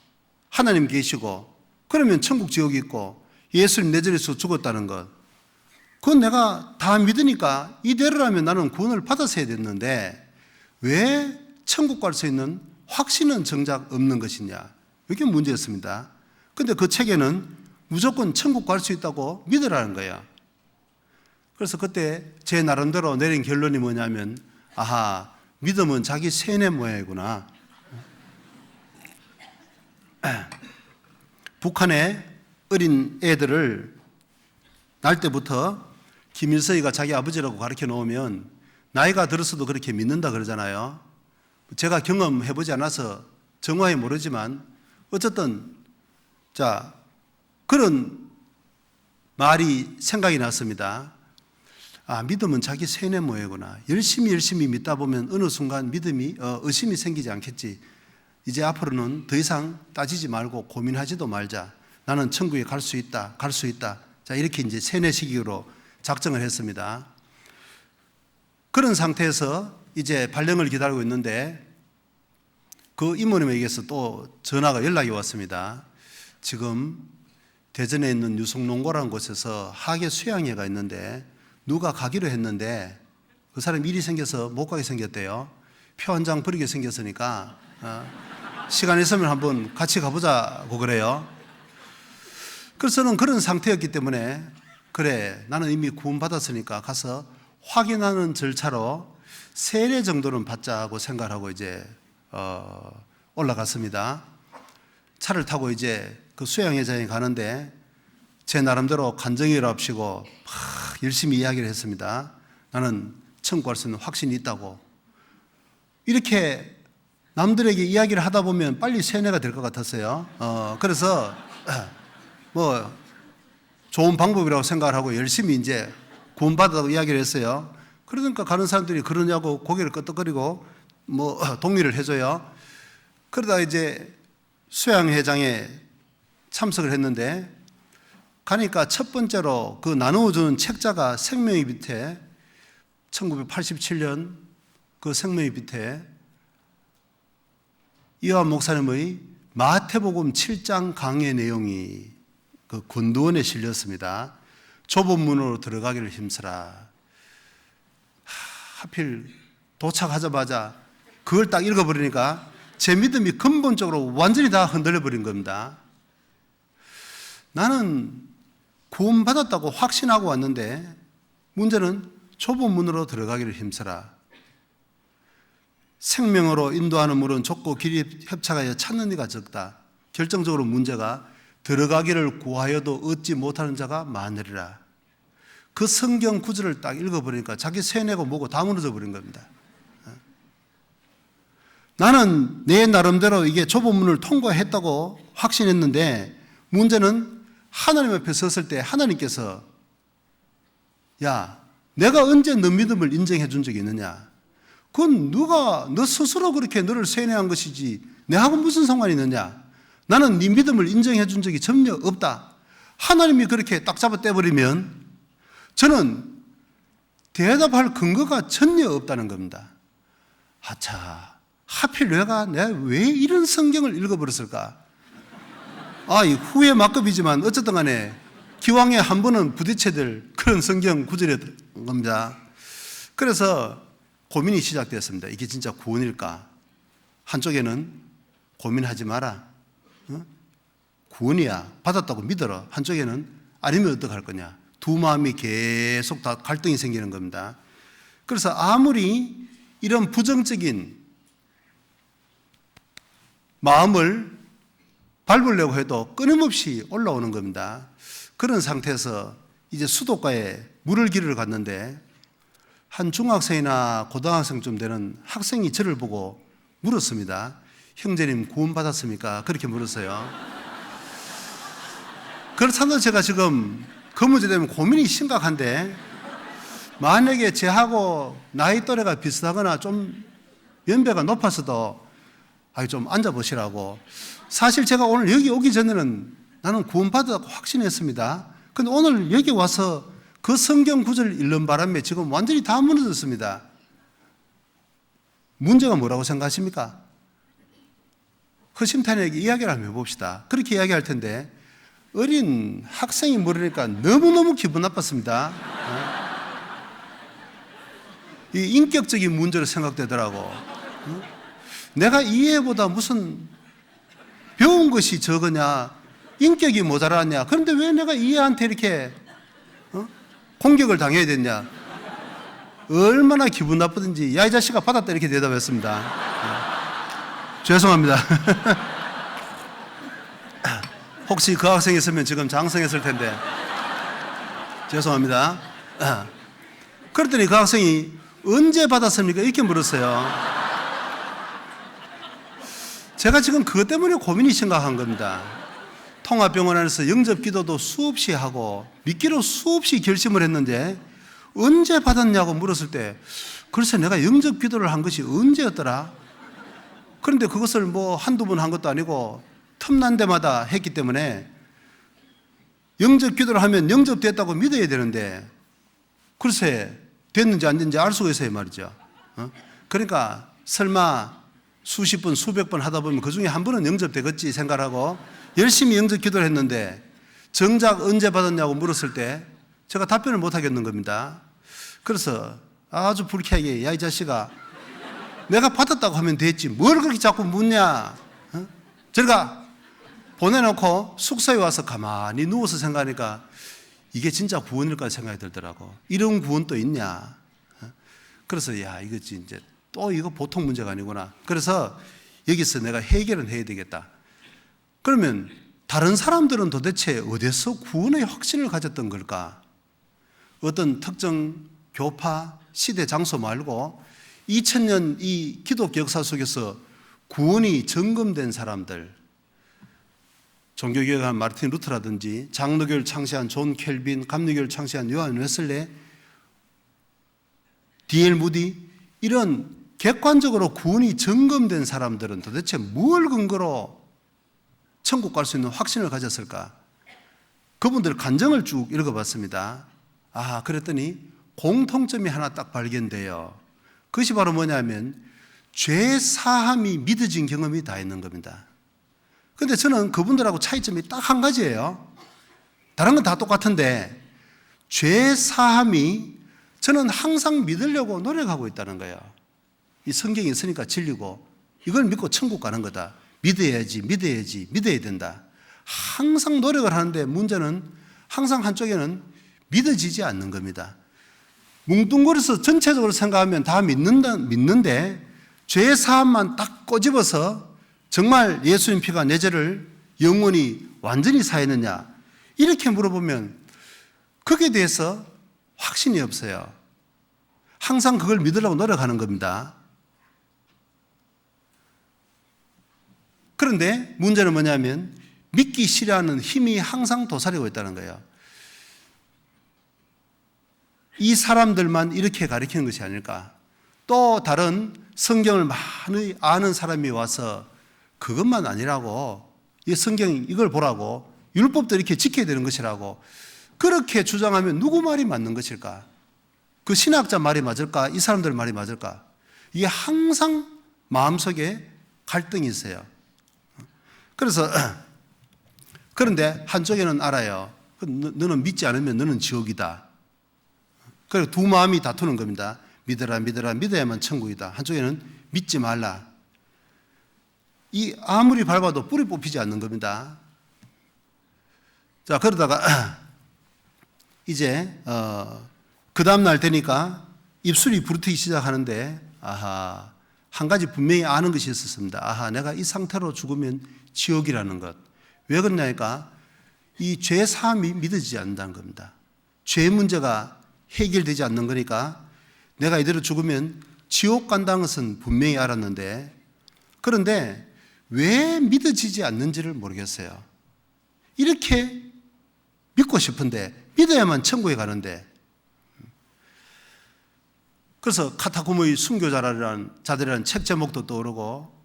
하나님 계시고, 그러면 천국 지옥이 있고 예수님 내 자리에서 죽었다는 것, 그건 내가 다 믿으니까 이대로라면 나는 구원을 받았어야 됐는데 왜 천국 갈 수 있는 확신은 정작 없는 것이냐, 이게 문제였습니다. 그런데 그 책에는 무조건 천국 갈 수 있다고 믿으라는 거야. 그래서 그때 제 나름대로 내린 결론이 뭐냐면 아하, 믿음은 자기 세뇌 모양이구나. 북한의 어린 애들을 날 때부터 김일성이가 자기 아버지라고 가르쳐 놓으면 나이가 들었어도 그렇게 믿는다 그러잖아요. 제가 경험해보지 않아서 정확히 모르지만 어쨌든 자 그런 말이 생각이 났습니다. 아, 믿음은 자기 세뇌 모양이구나. 열심히 믿다 보면 어느 순간 믿음이 의심이 생기지 않겠지. 이제 앞으로는 더 이상 따지지 말고 고민하지도 말자. 나는 천국에 갈 수 있다. 자, 이렇게 이제 세뇌식으로 작정을 했습니다. 그런 상태에서 이제 발령을 기다리고 있는데 그 이모님에게서 또 전화가 연락이 왔습니다. 지금 대전에 있는 유성농고라는 곳에서 학예 수양회가 있는데 누가 가기로 했는데 그 사람 일이 생겨서 못 가게 생겼대요. 표 한 장 버리게 생겼으니까 시간 있으면 한번 같이 가보자고 그래요. 그래서 저는 그런 상태였기 때문에 그래 나는 이미 구원받았으니까 가서 확인하는 절차로 세례 정도는 받자고 생각하고 이제 올라갔습니다. 차를 타고 이제 그 수양회장에 가는데 제 나름대로 간증이라 합시고 막 열심히 이야기를 했습니다. 나는 천국 갈 수 있는 확신이 있다고. 이렇게 남들에게 이야기를 하다 보면 빨리 세뇌가 될 것 같았어요. 그래서 뭐 좋은 방법이라고 생각을 하고 열심히 이제 구원받았다고 이야기를 했어요. 그러니까 가는 사람들이 그러냐고 고개를 끄덕거리고 뭐 동의를 해줘요. 그러다 이제 수양회장에 참석을 했는데 가니까 첫 번째로 그 나누어주는 책자가 생명의 밑에 1987년 그 생명의 밑에 이완 목사님의 마태복음 7장 강의 내용이 그 권도원에 실렸습니다. 좁은 문으로 들어가기를 힘쓰라. 하필 도착하자마자 그걸 딱 읽어버리니까 제 믿음이 근본적으로 완전히 다 흔들려 버린 겁니다. 나는 구원받았다고 확신하고 왔는데 문제는 좁은 문으로 들어가기를 힘쓰라. 생명으로 인도하는 물은 좁고 길이 협착하여 찾는 이가 적다. 결정적으로 문제가 들어가기를 구하여도 얻지 못하는 자가 많으리라. 그 성경 구절을 딱 읽어버리니까 자기 세뇌고 뭐고 다 무너져 버린 겁니다. 나는 내 나름대로 이게 좁은 문을 통과했다고 확신했는데 문제는 하나님 앞에 섰을 때 하나님께서 야, 내가 언제 너 믿음을 인정해 준 적이 있느냐? 그건 누가 너 스스로 그렇게 너를 세뇌한 것이지 내하고 무슨 상관이 있느냐? 나는 네 믿음을 인정해 준 적이 전혀 없다. 하나님이 그렇게 딱 잡아 떼버리면 저는 대답할 근거가 전혀 없다는 겁니다. 하차, 하필 내가 왜 이런 성경을 읽어버렸을까? 후회 막급이지만 어쨌든 간에 기왕에 한 번은 부딪혀야 될 그런 성경 구절이었던 겁니다. 그래서 고민이 시작되었습니다. 이게 진짜 구원일까? 한쪽에는 고민하지 마라. 구원이야. 받았다고 믿어라. 한쪽에는 아니면 어떡할 거냐. 두 마음이 계속 다 갈등이 생기는 겁니다. 그래서 아무리 이런 부정적인 마음을 밟으려고 해도 끊임없이 올라오는 겁니다. 그런 상태에서 이제 수도가에 물을 기르러 갔는데 한 중학생이나 고등학생쯤 되는 학생이 저를 보고 물었습니다. 형제님 구원받았습니까? 그렇게 물었어요. 그렇다면 제가 지금 그 문제 때문에 고민이 심각한데 만약에 제하고 나이 또래가 비슷하거나 좀 연배가 높아서도 좀 앉아보시라고. 사실 제가 오늘 여기 오기 전에는 나는 구원받았다고 확신했습니다. 근데 오늘 여기 와서 그 성경 구절을 읽는 바람에 지금 완전히 다 무너졌습니다. 문제가 뭐라고 생각하십니까? 허심탄회하게 이야기를 한번 해봅시다. 그렇게 이야기할 텐데 어린 학생이 물으니까 너무너무 기분 나빴습니다. 이 인격적인 문제로 생각되더라고. 내가 이해보다 무슨 배운 것이 적으냐, 인격이 모자라냐. 그런데 왜 내가 이해한테 이렇게 공격을 당해야 됐냐. 얼마나 기분 나쁘든지 야 이 자식아 받았다 이렇게 대답했습니다. 죄송합니다. 혹시 그 학생이 있으면 지금 장성했을 텐데 죄송합니다. 그랬더니 그 학생이 언제 받았습니까? 이렇게 물었어요. 제가 지금 그것 때문에 고민이 심각한 겁니다. 통합병원 안에서 영접기도도 수없이 하고 믿기로 수없이 결심을 했는데 언제 받았냐고 물었을 때 글쎄 내가 영접기도를 한 것이 언제였더라? 그런데 그것을 뭐 한두 번 한 것도 아니고 틈난 데마다 했기 때문에 영접기도를 하면 영접됐다고 믿어야 되는데 글쎄 됐는지 안 됐는지 알 수가 있어요 말이죠. 그러니까 설마 수십 번 수백 번 하다 보면 그중에 한 번은 영접되겠지 생각하고 열심히 영접기도를 했는데 정작 언제 받았냐고 물었을 때 제가 답변을 못 하겠는 겁니다. 그래서 아주 불쾌하게 야 이 자식아 내가 받았다고 하면 됐지 뭘 그렇게 자꾸 묻냐. 제가 보내놓고 숙소에 와서 가만히 누워서 생각하니까 이게 진짜 구원일까 생각이 들더라고. 이런 구원도 있냐. 그래서 야 이거 이제 또 이거 보통 문제가 아니구나. 그래서 여기서 내가 해결은 해야 되겠다. 그러면 다른 사람들은 도대체 어디서 구원의 확신을 가졌던 걸까? 어떤 특정 교파, 시대, 장소 말고 2000년 이 기독교 역사 속에서 구원이 점검된 사람들, 종교개혁한 마르틴 루터라든지 장로교를 창시한 존 켈빈, 감리교를 창시한 요한 웨슬레, D.L. 무디 이런 객관적으로 구원이 점검된 사람들은 도대체 뭘 근거로 천국 갈 수 있는 확신을 가졌을까? 그분들 간증을 쭉 읽어봤습니다. 그랬더니 공통점이 하나 딱 발견돼요. 그것이 바로 뭐냐면 죄 사함이 믿어진 경험이 다 있는 겁니다. 그런데 저는 그분들하고 차이점이 딱 한 가지예요. 다른 건 다 똑같은데 죄 사함이 저는 항상 믿으려고 노력하고 있다는 거예요. 이 성경이 있으니까 진리고 이걸 믿고 천국 가는 거다. 믿어야지, 믿어야지, 믿어야 된다. 항상 노력을 하는데 문제는 항상 한쪽에는 믿어지지 않는 겁니다. 뭉뚱그려서 전체적으로 생각하면 다 믿는데 죄 사함만 딱 꼬집어서 정말 예수님 피가 내 죄를 영원히 완전히 사했느냐 이렇게 물어보면 거기에 대해서 확신이 없어요. 항상 그걸 믿으려고 노력하는 겁니다. 그런데 문제는 뭐냐면 믿기 싫어하는 힘이 항상 도사리고 있다는 거예요. 이 사람들만 이렇게 가르치는 것이 아닐까. 또 다른 성경을 많이 아는 사람이 와서 그것만 아니라고 이 성경 이걸 보라고 율법도 이렇게 지켜야 되는 것이라고 그렇게 주장하면 누구 말이 맞는 것일까? 그 신학자 말이 맞을까? 이 사람들 말이 맞을까? 이게 항상 마음속에 갈등이 있어요. 그래서 그런데 한쪽에는 알아요. 너는 믿지 않으면 너는 지옥이다. 그리고 두 마음이 다투는 겁니다. 믿어라, 믿어라, 믿어야만 천국이다. 한쪽에는 믿지 말라. 이 아무리 밟아도 뿌리 뽑히지 않는 겁니다. 자, 그러다가 이제 그 다음날 되니까 입술이 부르트기 시작하는데 한 가지 분명히 아는 것이 있었습니다. 내가 이 상태로 죽으면 지옥이라는 것. 왜 그러냐니까 이 죄 사함이 믿어지지 않는다는 겁니다. 죄 문제가 해결되지 않는 거니까 내가 이대로 죽으면 지옥 간다는 것은 분명히 알았는데 그런데 왜 믿어지지 않는지를 모르겠어요. 이렇게 믿고 싶은데 믿어야만 천국에 가는데 그래서 카타콤의 순교자들이라는 책 제목도 떠오르고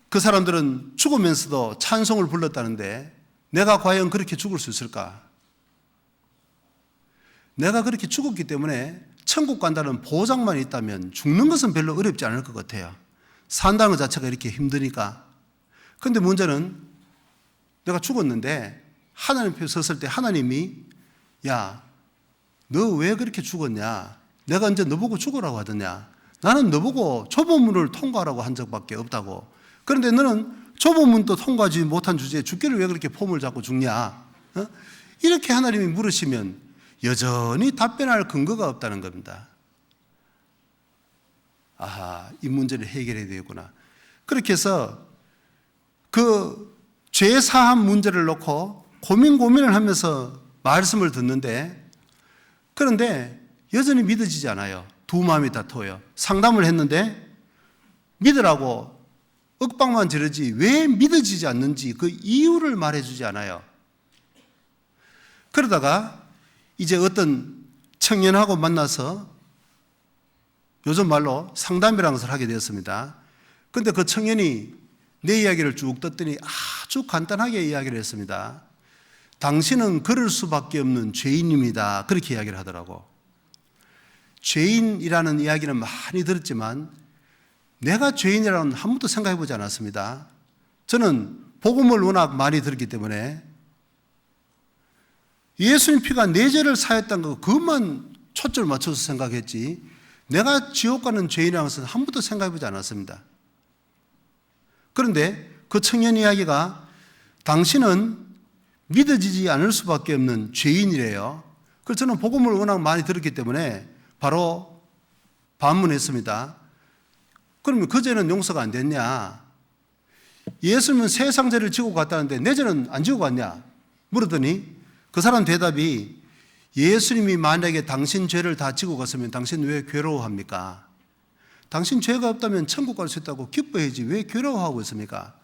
그 사람들은 죽으면서도 찬송을 불렀다는데 내가 과연 그렇게 죽을 수 있을까? 내가 그렇게 죽었기 때문에 천국 간다는 보장만 있다면 죽는 것은 별로 어렵지 않을 것 같아요. 산다는 것 자체가 이렇게 힘드니까. 그런데 문제는 내가 죽었는데 하나님 앞에 섰을 때 하나님이 야, 너 왜 그렇게 죽었냐? 내가 언제 너보고 죽으라고 하더냐? 나는 너보고 좁은 문을 통과하라고 한 적밖에 없다고. 그런데 너는 좁은 문도 통과하지 못한 주제에 죽기를 왜 그렇게 폼을 잡고 죽냐? 이렇게 하나님이 물으시면 여전히 답변할 근거가 없다는 겁니다. 이 문제를 해결해야 되겠구나. 그렇게 해서 그 죄사함 문제를 놓고 고민을 하면서 말씀을 듣는데, 그런데 여전히 믿어지지 않아요. 두 마음이 다투어요. 상담을 했는데 믿으라고 윽박만 지르지 왜 믿어지지 않는지 그 이유를 말해주지 않아요. 그러다가 이제 어떤 청년하고 만나서 요즘 말로 상담이라는 것을 하게 되었습니다. 그런데 그 청년이 내 이야기를 쭉 듣더니 아주 간단하게 이야기를 했습니다. 당신은 그럴 수밖에 없는 죄인입니다. 그렇게 이야기를 하더라고. 죄인이라는 이야기는 많이 들었지만 내가 죄인이라는 한 번도 생각해 보지 않았습니다. 저는 복음을 워낙 많이 들었기 때문에 예수님 피가 내 죄를 사했다는 거 그것만 초점을 맞춰서 생각했지, 내가 지옥 가는 죄인이라는 것은 한 번도 생각해 보지 않았습니다. 그런데 그 청년 이야기가 당신은 믿어지지 않을 수밖에 없는 죄인이래요. 그래서 저는 복음을 워낙 많이 들었기 때문에 바로 반문했습니다. 그러면 그 죄는 용서가 안 됐냐? 예수님은 세상 죄를 지고 갔다는데 내 죄는 안 지고 갔냐? 물었더니 그 사람 대답이, 예수님이 만약에 당신 죄를 다 지고 갔으면 당신 왜 괴로워합니까? 당신 죄가 없다면 천국 갈 수 있다고 기뻐해야지 왜 괴로워하고 있습니까?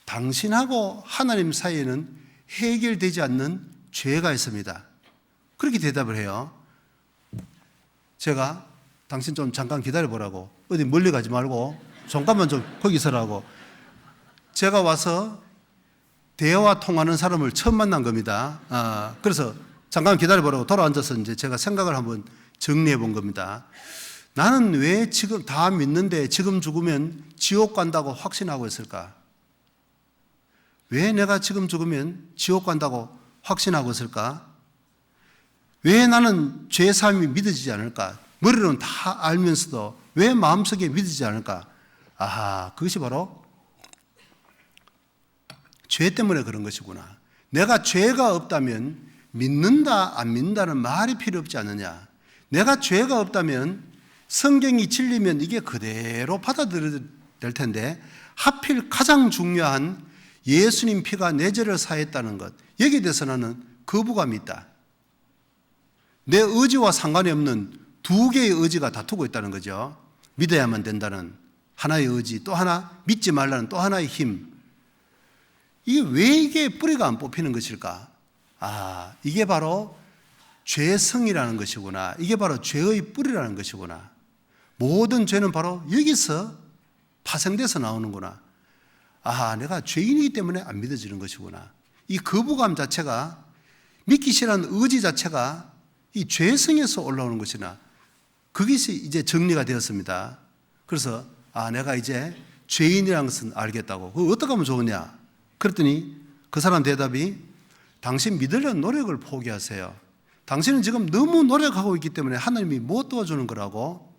당신하고 하나님 사이에는 해결되지 않는 죄가 있습니다. 그렇게 대답을 해요. 제가 당신 좀 잠깐 기다려보라고, 어디 멀리 가지 말고 잠깐만 좀 거기 서라고, 제가 와서 대화 통하는 사람을 처음 만난 겁니다. 그래서 잠깐 기다려보라고 돌아앉아서 이제 제가 생각을 한번 정리해 본 겁니다. 나는 왜 지금 다 믿는데 지금 죽으면 지옥 간다고 확신하고 있을까? 왜 내가 지금 죽으면 지옥 간다고 확신하고 있을까? 왜 나는 죄사함이 믿어지지 않을까? 머리로는 다 알면서도 왜 마음속에 믿어지지 않을까? 그것이 바로 죄 때문에 그런 것이구나. 내가 죄가 없다면 믿는다 안 믿는다는 말이 필요 없지 않느냐. 내가 죄가 없다면 성경이 진리면 이게 그대로 받아들여야 될 텐데 하필 가장 중요한 예수님 피가 내 죄를 사했다는 것, 여기에 대해서 나는 거부감이 있다. 내 의지와 상관이 없는 두 개의 의지가 다투고 있다는 거죠. 믿어야만 된다는 하나의 의지, 또 하나 믿지 말라는 또 하나의 힘. 이게 왜 이게 뿌리가 안 뽑히는 것일까? 이게 바로 죄성이라는 것이구나. 이게 바로 죄의 뿌리라는 것이구나. 모든 죄는 바로 여기서 파생돼서 나오는구나. 내가 죄인이기 때문에 안 믿어지는 것이구나. 이 거부감 자체가, 믿기 싫어하는 의지 자체가 이 죄성에서 올라오는 것이나, 그것이 이제 정리가 되었습니다. 그래서 내가 이제 죄인이라는 것은 알겠다고. 그거 어떻게 하면 좋으냐? 그랬더니 그 사람 대답이, 당신 믿으려는 노력을 포기하세요. 당신은 지금 너무 노력하고 있기 때문에 하나님이 못 도와주는 거라고.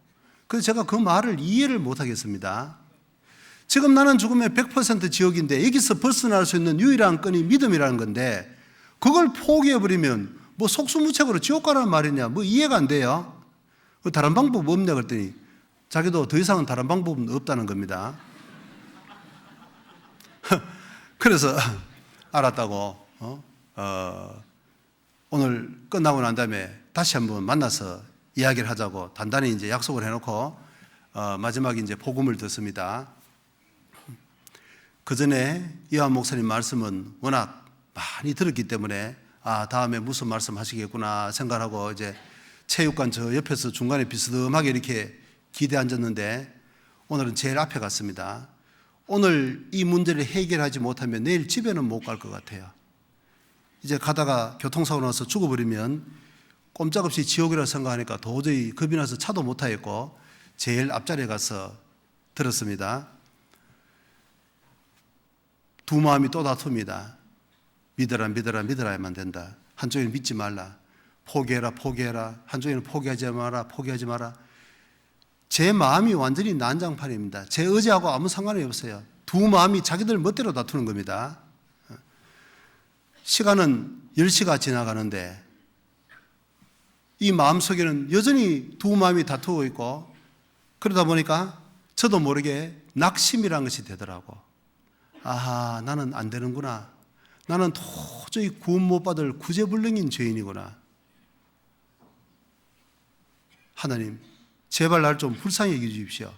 그래서 제가 그 말을 이해를 못 하겠습니다. 지금 나는 죽으면 100% 지옥인데 여기서 벗어날 수 있는 유일한 끈이 믿음이라는 건데, 그걸 포기해버리면 뭐 속수무책으로 지옥 가라는 말이냐, 뭐 이해가 안 돼요. 다른 방법 없냐 그랬더니 자기도 더 이상은 다른 방법은 없다는 겁니다. 그래서 알았다고 오늘 끝나고 난 다음에 다시 한번 만나서 이야기를 하자고 단단히 이제 약속을 해놓고 마지막에 이제 복음을 듣습니다. 그 전에 이완 목사님 말씀은 워낙 많이 들었기 때문에 다음에 무슨 말씀 하시겠구나 생각하고 이제 체육관 저 옆에서 중간에 비스듬하게 이렇게 기대 앉았는데 오늘은 제일 앞에 갔습니다. 오늘 이 문제를 해결하지 못하면 내일 집에는 못 갈 것 같아요. 이제 가다가 교통사고 나서 죽어버리면 꼼짝없이 지옥이라고 생각하니까 도저히 겁이 나서 차도 못 타겠고 제일 앞자리에 가서 들었습니다. 두 마음이 또 다툽니다. 믿어라 믿어라 믿어라야만 된다. 한쪽에는 믿지 말라. 포기해라 포기해라. 한쪽에는 포기하지 마라 포기하지 마라. 제 마음이 완전히 난장판입니다. 제 의지하고 아무 상관이 없어요. 두 마음이 자기들 멋대로 다투는 겁니다. 시간은 10시가 지나가는데 이 마음속에는 여전히 두 마음이 다투고 있고, 그러다 보니까 저도 모르게 낙심이라는 것이 되더라고. 아하, 나는 안 되는구나. 나는 도저히 구원 못 받을 구제불능인 죄인이구나. 하나님, 제발 날 좀 불쌍히 여겨 주십시오.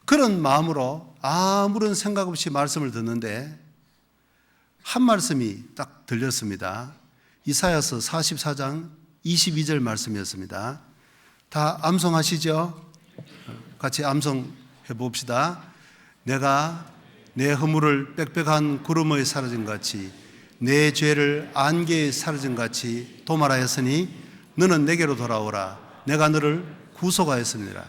그런 마음으로 아무런 생각 없이 말씀을 듣는데 한 말씀이 딱 들렸습니다. 이사야서 44장 22절 말씀이었습니다. 다 암송하시죠? 같이 암송해 봅시다. 내가 내 허물을 빽빽한 구름의 사라진 같이 내 죄를 안개에 사라진 같이 도말하였으니 너는 내게로 돌아오라. 내가 너를 구속하였습니다.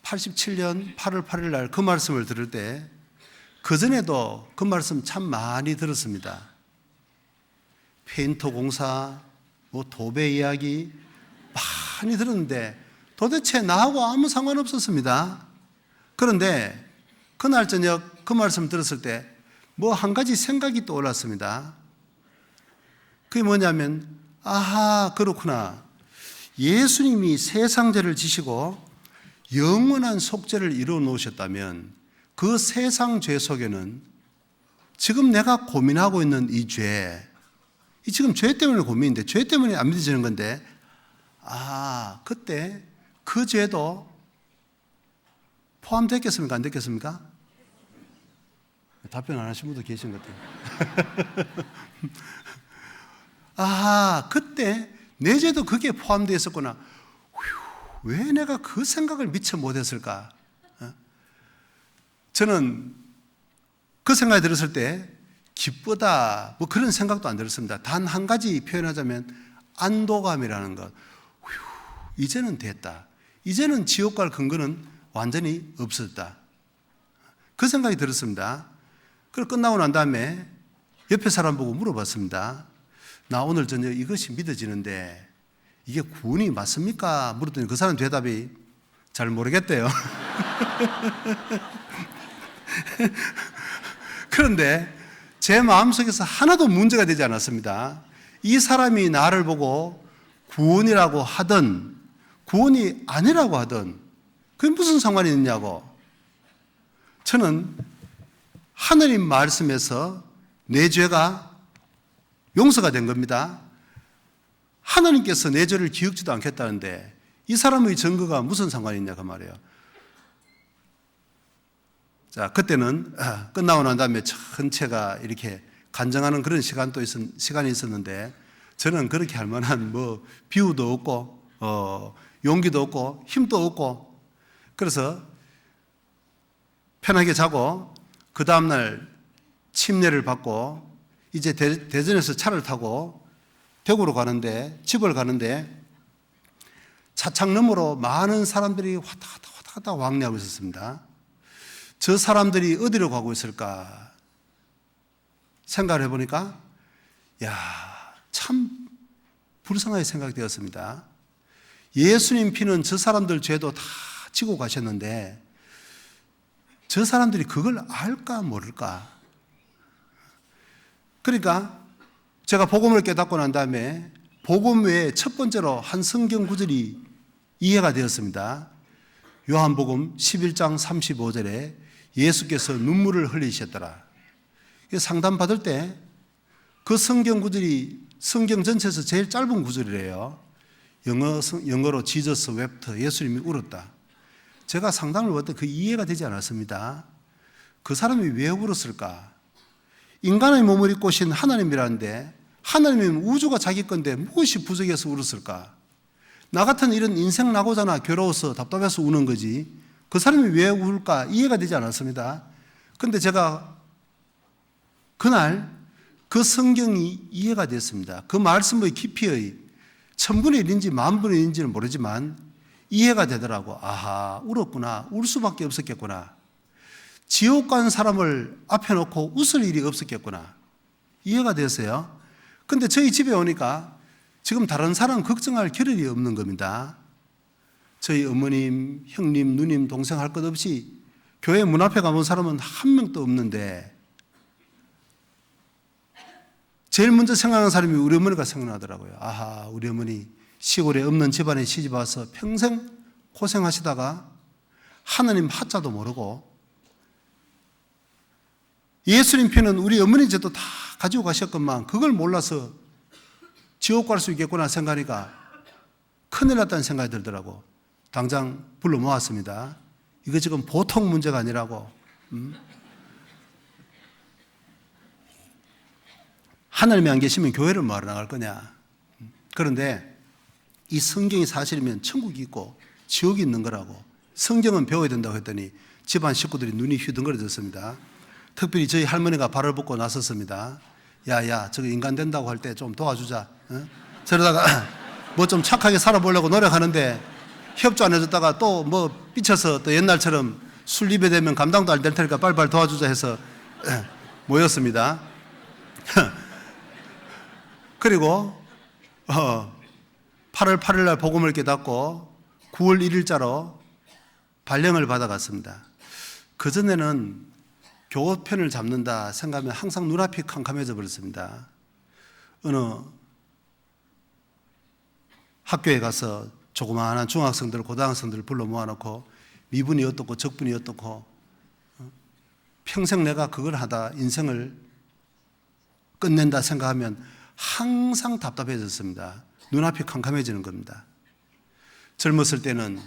87년 8월 8일 날 그 말씀을 들을 때 그전에도 그 말씀 참 많이 들었습니다. 페인터 공사, 도배 이야기 많이 들었는데 도대체 나하고 아무 상관없었습니다. 그런데 그날 저녁 그 말씀 들었을 때 한 가지 생각이 떠올랐습니다. 그게 뭐냐면, 아하, 그렇구나. 예수님이 세상 죄를 지시고 영원한 속죄를 이루어 놓으셨다면 그 세상 죄 속에는 지금 내가 고민하고 있는 이 죄, 이 지금 죄 때문에 고민인데, 죄 때문에 안 믿어지는 건데, 그때 그 죄도 포함됐겠습니까? 안 됐겠습니까? 답변 안 하신 분도 계신 것 같아요. 그때 내 죄도 그게 포함되어 있었구나. 왜 내가 그 생각을 미처 못했을까? 저는 그 생각이 들었을 때 기쁘다, 그런 생각도 안 들었습니다. 단 한 가지 표현하자면 안도감이라는 것. 이제는 됐다. 이제는 지옥 갈 근거는 완전히 없었다. 그 생각이 들었습니다. 그리고 끝나고 난 다음에 옆에 사람 보고 물어봤습니다. 나 오늘 저녁 이것이 믿어지는데 이게 구원이 맞습니까? 물었더니 그 사람 대답이 잘 모르겠대요. 그런데 제 마음속에서 하나도 문제가 되지 않았습니다. 이 사람이 나를 보고 구원이라고 하든 구원이 아니라고 하든 그게 무슨 상관이 있냐고. 저는 하느님 말씀에서 내 죄가 용서가 된 겁니다. 하나님께서 내 죄를 기억지도 않겠다는데 이 사람의 증거가 무슨 상관이 있냐 그 말이에요. 자, 그때는 끝나고 난 다음에 전체가 이렇게 간증하는 그런 시간이 있었는데 저는 그렇게 할 만한 비유도 없고 용기도 없고 힘도 없고 그래서 편하게 자고 그 다음날 침례를 받고 이제 대전에서 차를 타고 대구로 가는데 집을 가는데 차창 너머로 많은 사람들이 왔다 갔다 왕래하고 있었습니다. 저 사람들이 어디로 가고 있을까 생각을 해보니까 참 불쌍하게 생각이 되었습니다. 예수님 피는 저 사람들 죄도 다 지고 가셨는데 저 사람들이 그걸 알까 모를까. 그러니까 제가 복음을 깨닫고 난 다음에 복음 외에 첫 번째로 한 성경 구절이 이해가 되었습니다. 요한복음 11장 35절에 예수께서 눈물을 흘리셨더라. 상담 받을 때 그 성경 구절이 성경 전체에서 제일 짧은 구절이래요. 영어로 Jesus wept, 예수님이 울었다. 제가 상담을 받을 때 그 이해가 되지 않았습니다. 그 사람이 왜 울었을까? 인간의 몸을 입고 오신 하나님이라는데 하나님은 우주가 자기 건데 무엇이 부족해서 울었을까? 나 같은 이런 인생 낙오잖아. 괴로워서 답답해서 우는 거지. 그 사람이 왜 울까? 이해가 되지 않았습니다. 그런데 제가 그날 그 성경이 이해가 됐습니다. 그 말씀의 깊이의 1000분의 1인지 10,000분의 1인지는 모르지만 이해가 되더라고. 아하, 울었구나. 울 수밖에 없었겠구나. 지옥 간 사람을 앞에 놓고 웃을 일이 없었겠구나. 이해가 됐어요. 근데 저희 집에 오니까 지금 다른 사람 걱정할 겨를이 없는 겁니다. 저희 어머님, 형님, 누님, 동생 할 것 없이 교회 문 앞에 가본 사람은 한 명도 없는데 제일 먼저 생각하는 사람이 우리 어머니가 생각나더라고요. 아하, 우리 어머니 시골에 없는 집안에 시집 와서 평생 고생하시다가 하나님 하자도 모르고 예수님 편은 우리 어머니 죄도 다 가지고 가셨건만 그걸 몰라서 지옥 갈 수 있겠구나 생각하니까 큰일 났다는 생각이 들더라고. 당장 불러 모았습니다. 이거 지금 보통 문제가 아니라고. 하나님이 안 계시면 교회를 뭐하러 나갈 거냐. 그런데 이 성경이 사실이면 천국이 있고 지옥이 있는 거라고. 성경은 배워야 된다고 했더니 집안 식구들이 눈이 휘둥그레졌습니다. 특별히 저희 할머니가 발을 벗고 나섰습니다. 야야, 저거 인간 된다고 할 때 좀 도와주자. 어? 저러다가 뭐 좀 착하게 살아보려고 노력하는데 협조 안 해줬다가 또 뭐 삐쳐서 또 옛날처럼 술 입에 대면 감당도 안 될 테니까 빨리빨리 도와주자 해서 모였습니다. 그리고 8월 8일 날 복음을 깨닫고 9월 1일자로 발령을 받아갔습니다. 그전에는 교편을 잡는다 생각하면 항상 눈앞이 캄캄해져 버렸습니다. 어느 학교에 가서 조그마한 중학생들, 고등학생들을 불러 모아놓고 미분이 어떻고 적분이 어떻고 평생 내가 그걸 하다 인생을 끝낸다 생각하면 항상 답답해졌습니다. 눈앞이 캄캄해지는 겁니다. 젊었을 때는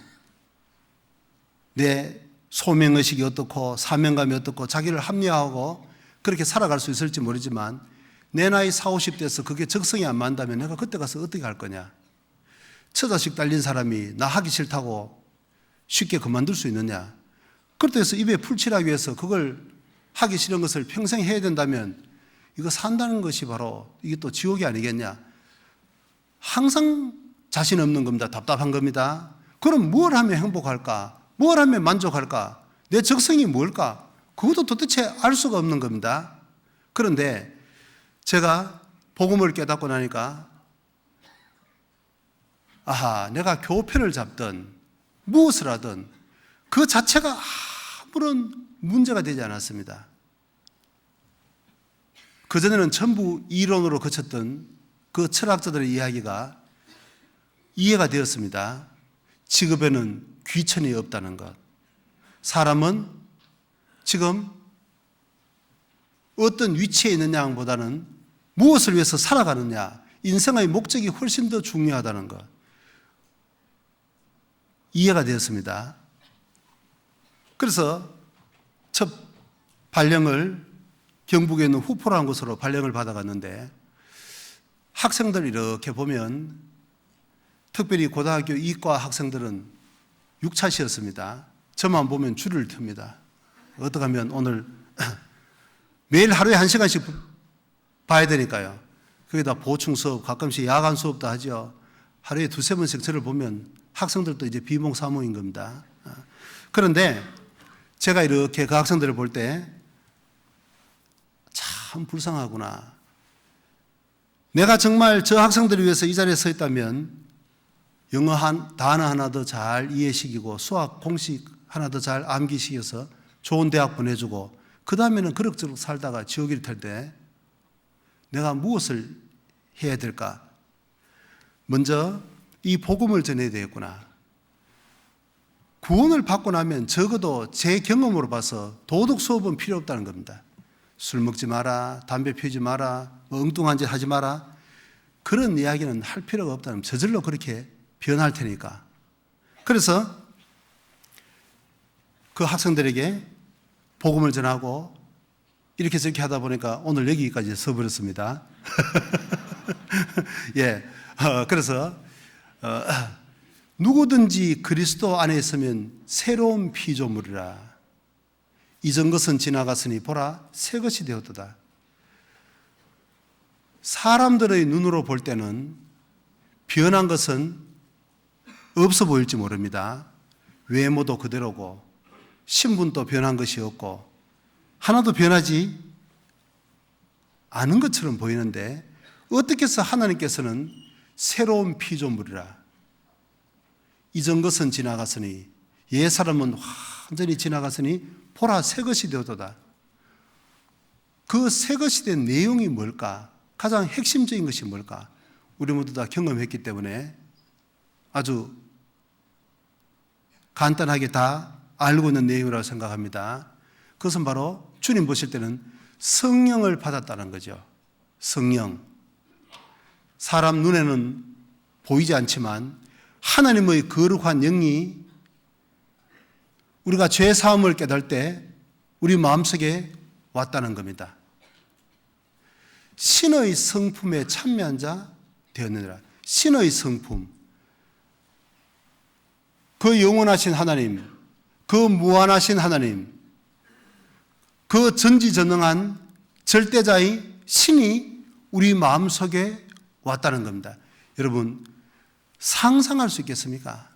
내 소명의식이 어떻고 사명감이 어떻고 자기를 합리화하고 그렇게 살아갈 수 있을지 모르지만 내 나이 40, 50대에서 그게 적성이 안 맞다면 내가 그때 가서 어떻게 할 거냐. 처자식 딸린 사람이 나 하기 싫다고 쉽게 그만둘 수 있느냐. 그렇다고 해서 입에 풀칠하기 위해서 그걸 하기 싫은 것을 평생 해야 된다면 이거 산다는 것이 바로 이게 또 지옥이 아니겠냐. 항상 자신 없는 겁니다. 답답한 겁니다. 그럼 뭘 하면 행복할까? 뭘 하면 만족할까? 내 적성이 뭘까? 그것도 도대체 알 수가 없는 겁니다. 그런데 제가 복음을 깨닫고 나니까 아하, 내가 교편을 잡든 무엇을 하든 그 자체가 아무런 문제가 되지 않았습니다. 그전에는 전부 이론으로 그쳤던 그 철학자들의 이야기가 이해가 되었습니다. 직업에는 귀천이 없다는 것. 사람은 지금 어떤 위치에 있느냐보다는 무엇을 위해서 살아가느냐, 인생의 목적이 훨씬 더 중요하다는 것. 이해가 되었습니다. 그래서 첫 발령을 경북에 있는 후포라는 곳으로 발령을 받아갔는데 학생들 이렇게 보면 특별히 고등학교 이과 학생들은 6차시였습니다. 저만 보면 줄을 틉니다. 어떻게 하면 오늘 매일 하루에 1시간씩 봐야 되니까요. 거기다 보충 수업, 가끔씩 야간 수업도 하죠. 하루에 2-3번씩 저를 보면 학생들도 이제 비몽사몽인 겁니다. 그런데 제가 이렇게 그 학생들을 볼 때 참 불쌍하구나. 내가 정말 저 학생들을 위해서 이 자리에 서 있다면 영어 단어 하나 더 잘 이해시키고 수학 공식 하나 더 잘 암기시켜서 좋은 대학 보내주고 그 다음에는 그럭저럭 살다가 지옥일 텐데 내가 무엇을 해야 될까? 먼저 이 복음을 전해야 되겠구나. 구원을 받고 나면 적어도 제 경험으로 봐서 도덕 수업은 필요 없다는 겁니다. 술 먹지 마라, 담배 피우지 마라, 뭐 엉뚱한 짓 하지 마라. 그런 이야기는 할 필요가 없다는, 저절로 그렇게 변할 테니까. 그래서 그 학생들에게 복음을 전하고 이렇게 저렇게 하다 보니까 오늘 여기까지 서버렸습니다. 예, 그래서 누구든지 그리스도 안에 있으면 새로운 피조물이라. 이전 것은 지나갔으니 보라 새 것이 되었도다. 사람들의 눈으로 볼 때는 변한 것은 없어 보일지 모릅니다. 외모도 그대로고 신분도 변한 것이 없고 하나도 변하지 않은 것처럼 보이는데 어떻게 해서 하나님께서는 새로운 피조물이라. 이전 것은 지나갔으니 옛 사람은 완전히 지나갔으니 보라 새 것이 되었도다. 그 새 것이 된 내용이 뭘까? 가장 핵심적인 것이 뭘까? 우리 모두 다 경험했기 때문에 아주 간단하게 다 알고 있는 내용이라고 생각합니다. 그것은 바로 주님 보실 때는 성령을 받았다는 거죠. 성령. 사람 눈에는 보이지 않지만 하나님의 거룩한 영이 우리가 죄 사함을 깨달을 때 우리 마음속에 왔다는 겁니다. 신의 성품에 참여한 자 되었느니라. 신의 성품. 그 영원하신 하나님, 그 무한하신 하나님, 그 전지전능한 절대자의 신이 우리 마음속에 왔다는 겁니다. 여러분, 상상할 수 있겠습니까?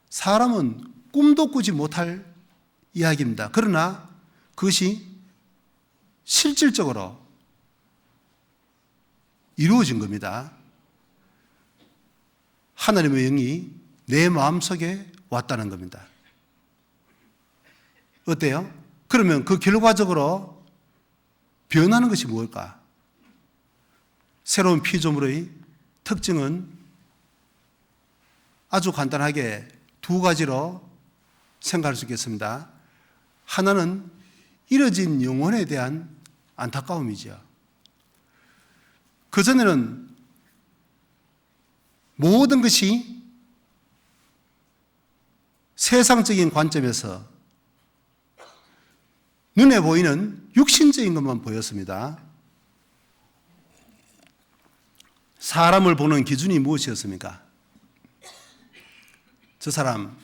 사람은 꿈도 꾸지 못할 이야기입니다. 그러나 그것이 실질적으로 이루어진 겁니다. 하나님의 영이 내 마음속에 왔다는 겁니다. 어때요? 그러면 그 결과적으로 변하는 것이 무엇일까? 새로운 피조물의 특징은 아주 간단하게 두 가지로 생각할 수 있겠습니다. 하나는 잃어진 영혼에 대한 안타까움이죠. 그전에는 모든 것이 세상적인 관점에서 눈에 보이는 육신적인 것만 보였습니다. 사람을 보는 기준이 무엇이었습니까? 저 사람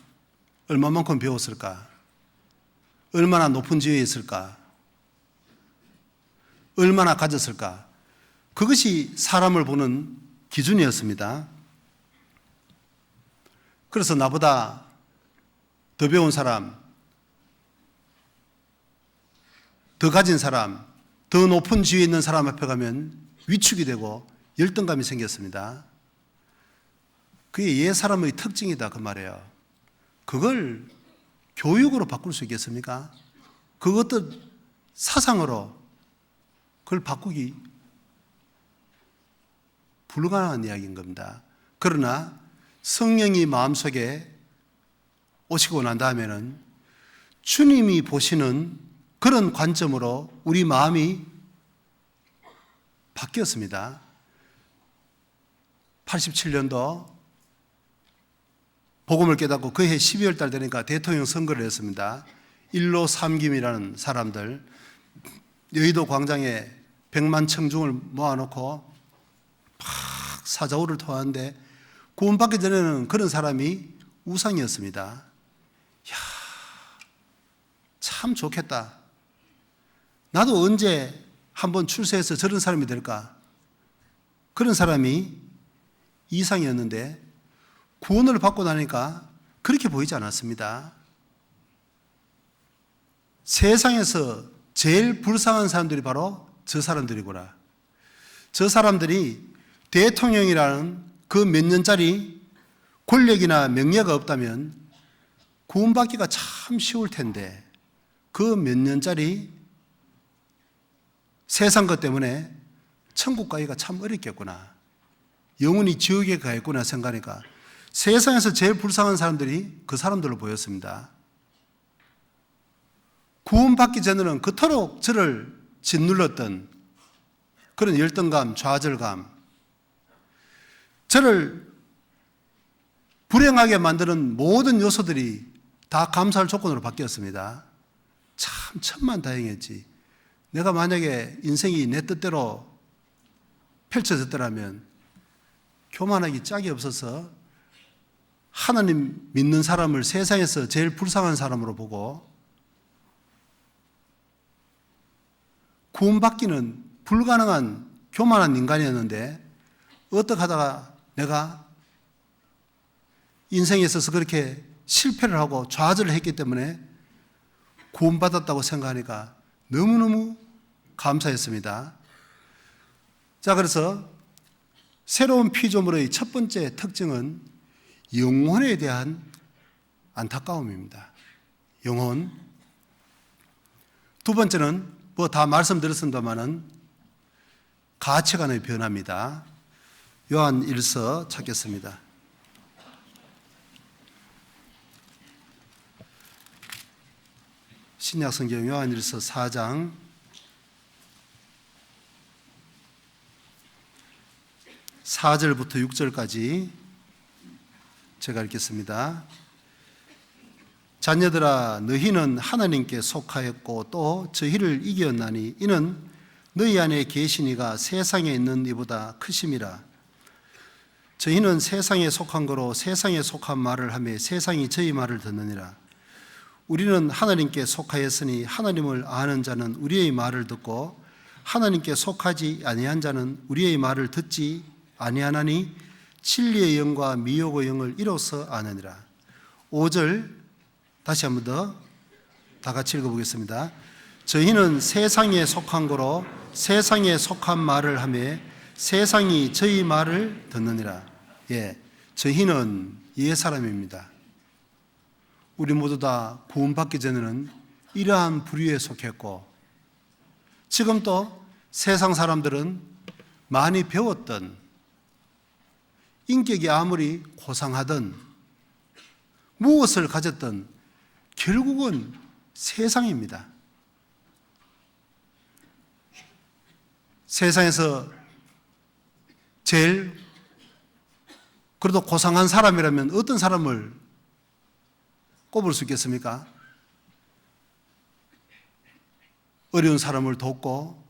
얼마만큼 배웠을까? 얼마나 높은 지위에 있을까? 얼마나 가졌을까? 그것이 사람을 보는 기준이었습니다. 그래서 나보다 더 배운 사람, 더 가진 사람, 더 높은 지위에 있는 사람 앞에 가면 위축이 되고 열등감이 생겼습니다. 그게 옛 사람의 특징이다 그 말이에요. 그걸 교육으로 바꿀 수 있겠습니까? 그것도 사상으로 그걸 바꾸기 불가능한 이야기인 겁니다. 그러나 성령이 마음속에 오시고 난 다음에는 주님이 보시는 그런 관점으로 우리 마음이 바뀌었습니다. 87년도 복음을 깨닫고 그 해 12월 달 되니까 대통령 선거를 했습니다. 1로 3김이라는 사람들 여의도 광장에 100만 청중을 모아놓고 막 사자우를 토하는데 구원받기 전에는 그런 사람이 우상이었습니다. 이야, 참 좋겠다. 나도 언제 한번 출세해서 저런 사람이 될까? 그런 사람이 이상이었는데 구원을 받고 나니까 그렇게 보이지 않았습니다. 세상에서 제일 불쌍한 사람들이 바로 저 사람들이구나. 저 사람들이 대통령이라는 그 몇 년짜리 권력이나 명예가 없다면 구원받기가 참 쉬울 텐데 그 몇 년짜리 세상 것 때문에 천국 가기가 참 어렵겠구나. 영원히 지옥에 가겠구나 생각하니까 세상에서 제일 불쌍한 사람들이 그 사람들로 보였습니다. 구원받기 전에는 그토록 저를 짓눌렀던 그런 열등감, 좌절감, 저를 불행하게 만드는 모든 요소들이 다 감사할 조건으로 바뀌었습니다. 참 천만다행이었지. 내가 만약에 인생이 내 뜻대로 펼쳐졌더라면 교만하기 짝이 없어서 하나님 믿는 사람을 세상에서 제일 불쌍한 사람으로 보고 구원받기는 불가능한 교만한 인간이었는데 어떻게 하다가 내가 인생에 있어서 그렇게 실패를 하고 좌절을 했기 때문에 구원받았다고 생각하니까 너무너무 감사했습니다. 자, 그래서 새로운 피조물의 첫 번째 특징은 영혼에 대한 안타까움입니다. 영혼. 두 번째는 뭐 다 말씀드렸습니다만은 가치관의 변화입니다. 요한 1서 찾겠습니다. 신약성경 요한 1서 4장 4절부터 6절까지 제가 읽겠습니다. 자녀들아, 너희는 하나님께 속하였고 또 저희를 이겼나니 이는 너희 안에 계신 이가 세상에 있는 이보다 크심이라. 저희는 세상에 속한 거로 세상에 속한 말을 하며 세상이 저희 말을 듣느니라. 우리는 하나님께 속하였으니 하나님을 아는 자는 우리의 말을 듣고 하나님께 속하지 아니한 자는 우리의 말을 듣지 아니하나니 진리의 영과 미혹의 영을 이로써 아느니라. 5절 다시 한 번 더 다 같이 읽어보겠습니다. 저희는 세상에 속한 거로 세상에 속한 말을 하며 세상이 저희 말을 듣느니라. 저희는 옛사람입니다. 우리 모두 다 구원받기 전에는 이러한 부류에 속했고 지금 또 세상 사람들은 많이 배웠던 인격이 아무리 고상하든 무엇을 가졌든 결국은 세상입니다. 세상에서 제일 그래도 고상한 사람이라면 어떤 사람을 꼽을 수 있겠습니까? 어려운 사람을 돕고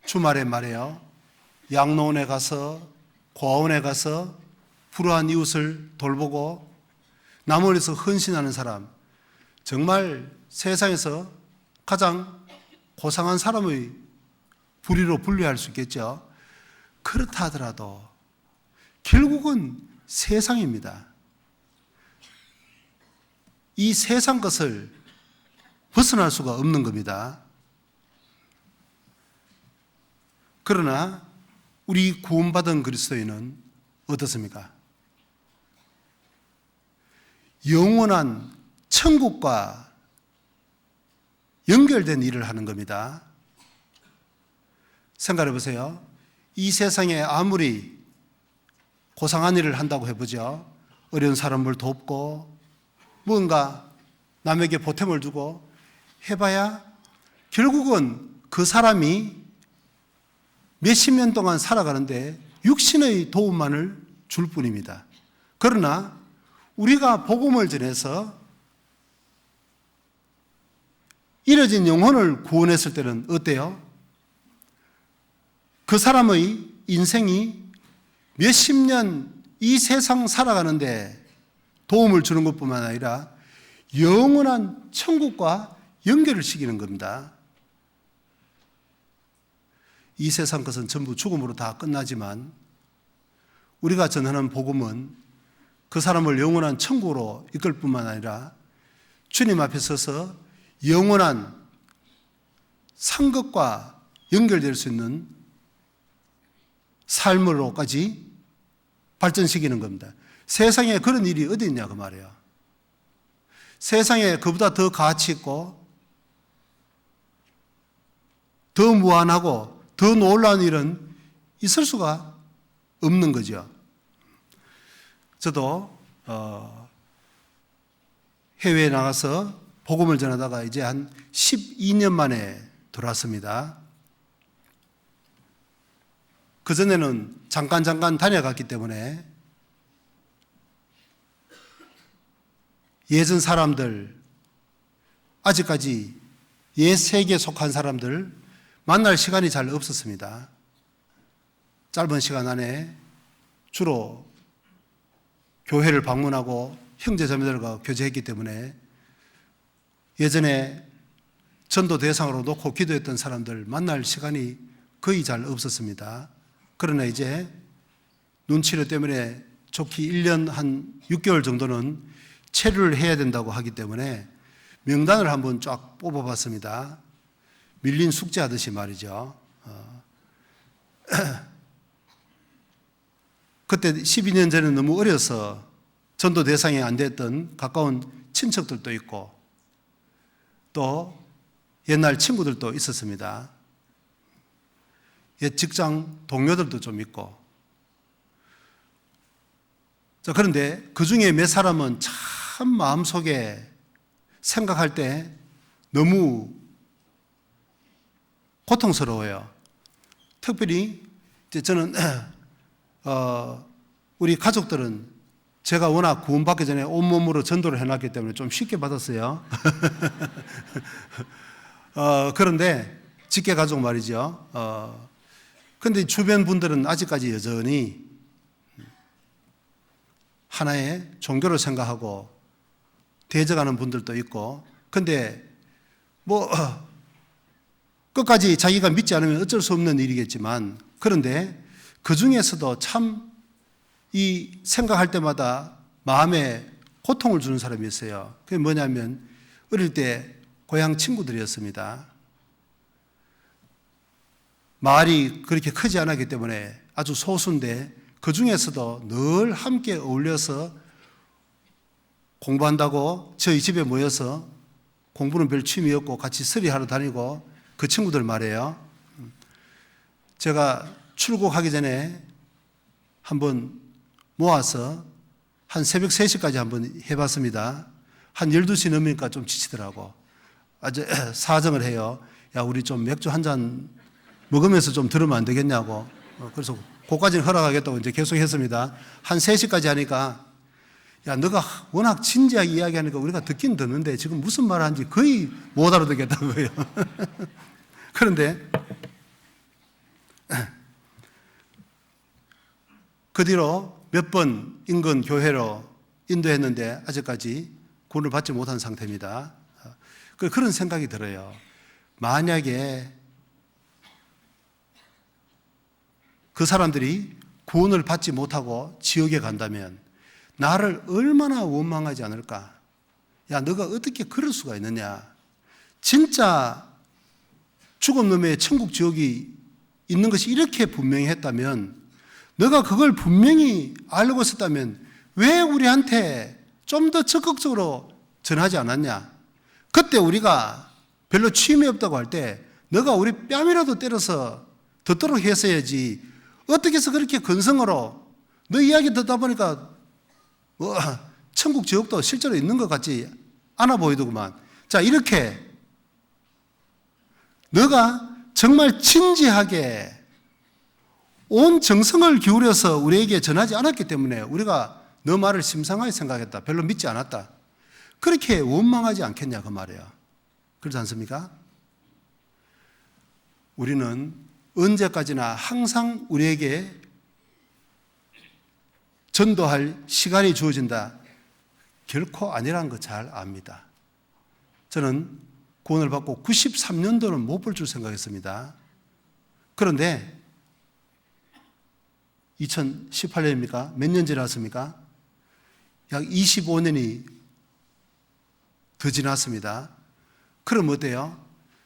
주말에 말이에요, 양로원에 가서 고아원에 가서 불우한 이웃을 돌보고 남을 위해서 헌신하는 사람, 정말 세상에서 가장 고상한 사람의 부류로 분류할 수 있겠죠. 그렇다 하더라도 결국은 세상입니다. 이 세상 것을 벗어날 수가 없는 겁니다. 그러나 우리 구원받은 그리스도인은 어떻습니까? 영원한 천국과 연결된 일을 하는 겁니다. 생각해 보세요. 이 세상에 아무리 고상한 일을 한다고 해보죠. 어려운 사람을 돕고 뭔가 남에게 보탬을 주고 해봐야 결국은 그 사람이 몇십 년 동안 살아가는데 육신의 도움만을 줄 뿐입니다. 그러나 우리가 복음을 전해서 잃어진 영혼을 구원했을 때는 어때요? 그 사람의 인생이 몇십 년 이 세상 살아가는데 도움을 주는 것뿐만 아니라 영원한 천국과 연결을 시키는 겁니다. 이 세상 것은 전부 죽음으로 다 끝나지만 우리가 전하는 복음은 그 사람을 영원한 천국으로 이끌 뿐만 아니라 주님 앞에 서서 영원한 상급과 연결될 수 있는 삶으로까지 발전시키는 겁니다. 세상에 그런 일이 어디 있냐 그 말이에요. 세상에 그보다 더 가치 있고 더 무한하고 더 놀라운 일은 있을 수가 없는 거죠. 저도 해외에 나가서 복음을 전하다가 이제 한 12년 만에 돌아왔습니다. 그전에는 잠깐 다녀갔기 때문에 예전 사람들, 아직까지 옛 세계에 속한 사람들 만날 시간이 잘 없었습니다. 짧은 시간 안에 주로 교회를 방문하고 형제자매들과 교제했기 때문에 예전에 전도 대상으로 놓고 기도했던 사람들 만날 시간이 거의 잘 없었습니다. 그러나 이제 눈치료 때문에 좋기 1년 한 6개월 정도는 체류를 해야 된다고 하기 때문에 명단을 한번 쫙 뽑아봤습니다. 밀린 숙제하듯이 말이죠. 그때 12년 전에 너무 어려서 전도 대상이 안 됐던 가까운 친척들도 있고 또 옛날 친구들도 있었습니다. 옛 직장 동료들도 좀 있고. 자, 그런데 그 중에 몇 사람은 참 마음속에 생각할 때 너무 고통스러워요. 특별히 이제 저는 우리 가족들은 제가 워낙 구원받기 전에 온몸으로 전도를 해놨기 때문에 좀 쉽게 받았어요. 그런데 직계 가족 말이죠. 그런데 주변 분들은 아직까지 여전히 하나의 종교를 생각하고 대적하는 분들도 있고, 근데 뭐 끝까지 자기가 믿지 않으면 어쩔 수 없는 일이겠지만, 그런데 그 중에서도 참 이 생각할 때마다 마음에 고통을 주는 사람이 있어요. 그게 뭐냐면 어릴 때 고향 친구들이었습니다. 마을이 그렇게 크지 않았기 때문에 아주 소수인데 그 중에서도 늘 함께 어울려서 공부한다고 저희 집에 모여서, 공부는 별 취미였고 같이 서리하러 다니고, 그 친구들 말이에요. 제가 출국하기 전에 한번 모아서 한 새벽 3시까지 한번 해봤습니다. 한 12시 넘으니까 좀 지치더라고. 아주 사정을 해요. 야, 우리 좀 맥주 한 잔 먹으면서 좀 들으면 안 되겠냐고. 그래서 그까지는 허락하겠다고 이제 계속 했습니다. 한 3시까지 하니까, 야, 너가 워낙 진지하게 이야기하니까 우리가 듣긴 듣는데 지금 무슨 말 하는지 거의 못 알아듣겠다고요. 그런데 그 뒤로 몇 번 인근 교회로 인도했는데 아직까지 구원을 받지 못한 상태입니다. 그런 생각이 들어요. 만약에 그 사람들이 구원을 받지 못하고 지옥에 간다면 나를 얼마나 원망하지 않을까? 야, 너가 어떻게 그럴 수가 있느냐? 진짜 죽은 놈의 천국 지옥이 있는 것이 이렇게 분명히 했다면, 너가 그걸 분명히 알고 있었다면 왜 우리한테 좀 더 적극적으로 전하지 않았냐? 그때 우리가 별로 취임이 없다고 할 때 너가 우리 뺨이라도 때려서 듣도록 했어야지. 어떻게 해서 그렇게 건성으로, 너 이야기 듣다 보니까 뭐 천국 지옥도 실제로 있는 것 같지 않아 보이더구만. 자, 이렇게 너가 정말 진지하게 온 정성을 기울여서 우리에게 전하지 않았기 때문에 우리가 너 말을 심상하게 생각했다, 별로 믿지 않았다, 그렇게 원망하지 않겠냐 그 말이에요. 그렇지 않습니까? 우리는 언제까지나 항상 우리에게 전도할 시간이 주어진다, 결코 아니라는 거 잘 압니다. 저는 구원을 받고 93년도는 못 볼 줄 생각했습니다. 그런데 2018년입니까? 몇 년 지났습니까? 약 25년이 더 지났습니다. 그럼 어때요?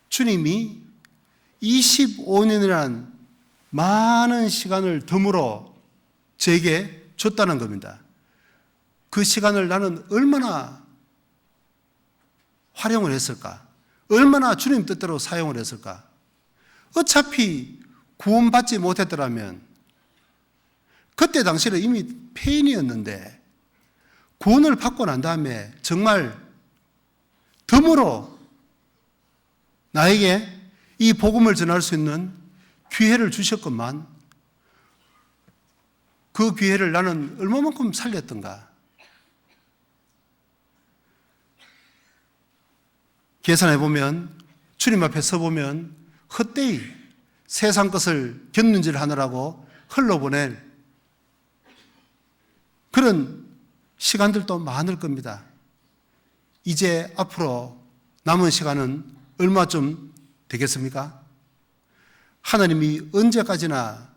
주님이 25년이라는 많은 시간을 덤으로 제게 줬다는 겁니다. 그 시간을 나는 얼마나 활용을 했을까? 얼마나 주님 뜻대로 사용을 했을까? 어차피 구원받지 못했더라면, 그때 당시는 이미 폐인이었는데 구원을 받고 난 다음에 정말 덤으로 나에게 이 복음을 전할 수 있는 기회를 주셨건만, 그 기회를 나는 얼마만큼 살렸던가. 계산해보면, 주님 앞에 서보면 헛되이 세상 것을 견눈질 하느라고 흘러보낼 그런 시간들도 많을 겁니다. 이제 앞으로 남은 시간은 얼마쯤 되겠습니까? 하나님이 언제까지나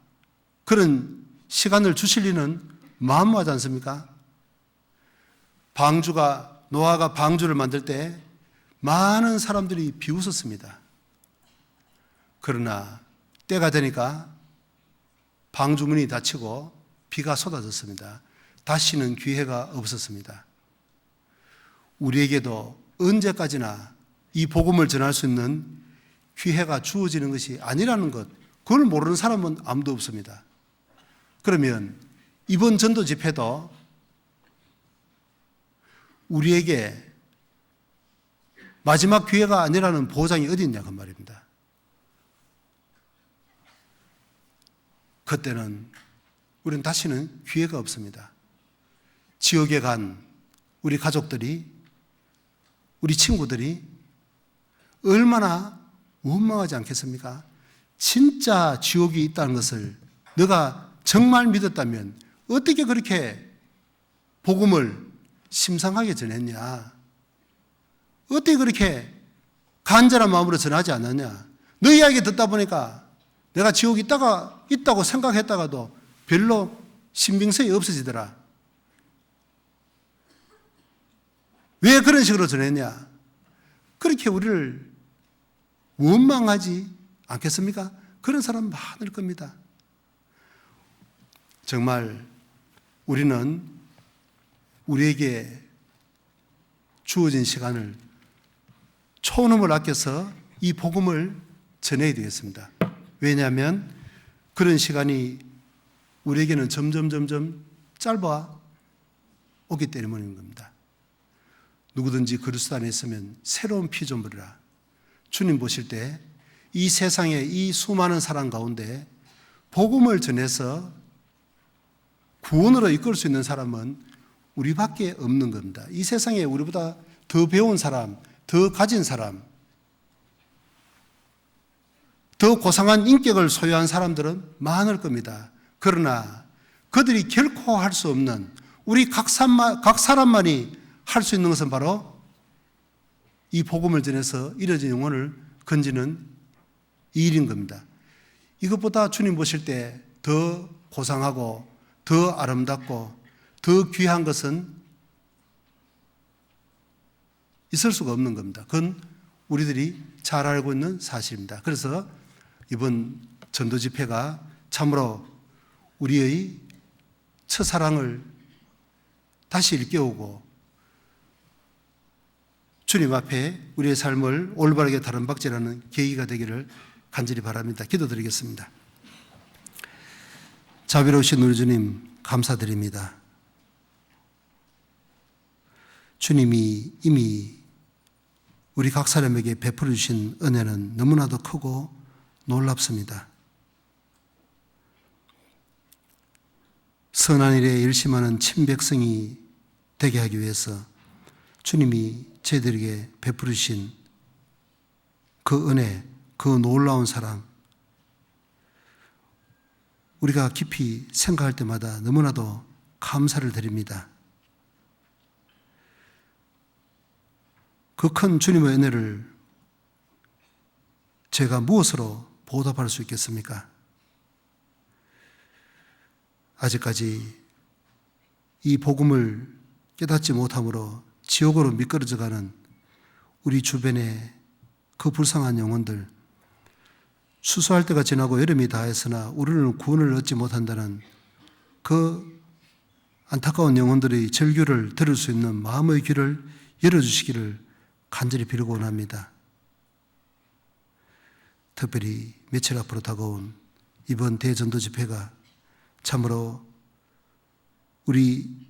그런 시간을 주실 리는 만무하지 않습니까? 노아가 방주를 만들 때 많은 사람들이 비웃었습니다. 그러나 때가 되니까 방주문이 닫히고 비가 쏟아졌습니다. 다시는 기회가 없었습니다. 우리에게도 언제까지나 이 복음을 전할 수 있는 기회가 주어지는 것이 아니라는 것 그걸 모르는 사람은 아무도 없습니다. 그러면 이번 전도 집회도 우리에게 마지막 기회가 아니라는 보장이 어디 있냐 그 말입니다. 그때는 우리는 다시는 기회가 없습니다. 지옥에 간 우리 가족들이, 우리 친구들이 얼마나 원망하지 않겠습니까? 진짜 지옥이 있다는 것을 너가 정말 믿었다면 어떻게 그렇게 복음을 심상하게 전했냐? 어떻게 그렇게 간절한 마음으로 전하지 않았냐? 너 이야기 듣다 보니까 내가 지옥이 있다고 생각했다가도 별로 신빙성이 없어지더라. 왜 그런 식으로 전했냐? 그렇게 우리를 원망하지 않겠습니까? 그런 사람 많을 겁니다. 정말 우리는 우리에게 주어진 시간을 초놈을 아껴서 이 복음을 전해야 되겠습니다. 왜냐하면 그런 시간이 우리에게는 점점 짧아 오기 때문인 겁니다. 누구든지 그리스도 안에 있으면 새로운 피조물이라. 주님 보실 때 이 세상에 이 수많은 사람 가운데 복음을 전해서 구원으로 이끌 수 있는 사람은 우리밖에 없는 겁니다. 이 세상에 우리보다 더 배운 사람, 더 가진 사람, 더 고상한 인격을 소유한 사람들은 많을 겁니다. 그러나 그들이 결코 할 수 없는 우리 각 사람만이 할 수 있는 것은 바로 이 복음을 전해서 잃어진 영혼을 건지는 이 일인 겁니다. 이것보다 주님 보실 때 더 고상하고 더 아름답고 더 귀한 것은 있을 수가 없는 겁니다. 그건 우리들이 잘 알고 있는 사실입니다. 그래서 이번 전도 집회가 참으로 우리의 첫사랑을 다시 일깨우고 주님 앞에 우리의 삶을 올바르게 다름박질하는 계기가 되기를 간절히 바랍니다. 기도드리겠습니다. 자비로우신 우리 주님 감사드립니다. 주님이 이미 우리 각 사람에게 베풀어 주신 은혜는 너무나도 크고 놀랍습니다. 선한 일에 열심하는 친백성이 되게 하기 위해서 주님이 저희들에게 베풀어 주신 그 은혜, 그 놀라운 사랑, 우리가 깊이 생각할 때마다 너무나도 감사를 드립니다. 그 큰 주님의 은혜를 제가 무엇으로 보답할 수 있겠습니까? 아직까지 이 복음을 깨닫지 못함으로 지옥으로 미끄러져가는 우리 주변의 그 불쌍한 영혼들, 수수할 때가 지나고 여름이 다했으나 우리는 구원을 얻지 못한다는 그 안타까운 영혼들의 절규를 들을 수 있는 마음의 귀를 열어주시기를 간절히 빌고 원합니다. 특별히 며칠 앞으로 다가온 이번 대전도 집회가 참으로 우리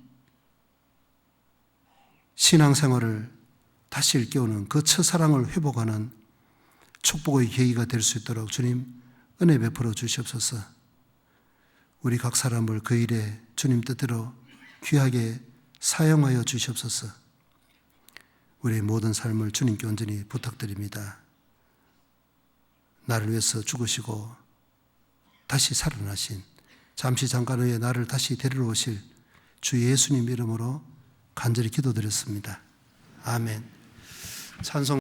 신앙생활을 다시 일깨우는 그 첫사랑을 회복하는 축복의 계기가 될 수 있도록 주님 은혜 베풀어 주시옵소서. 우리 각 사람을 그 일에 주님 뜻대로 귀하게 사용하여 주시옵소서. 우리의 모든 삶을 주님께 온전히 부탁드립니다. 나를 위해서 죽으시고 다시 살아나신, 잠시 잠깐 후에 나를 다시 데리러 오실 주 예수님 이름으로 간절히 기도드렸습니다. 아멘. 찬송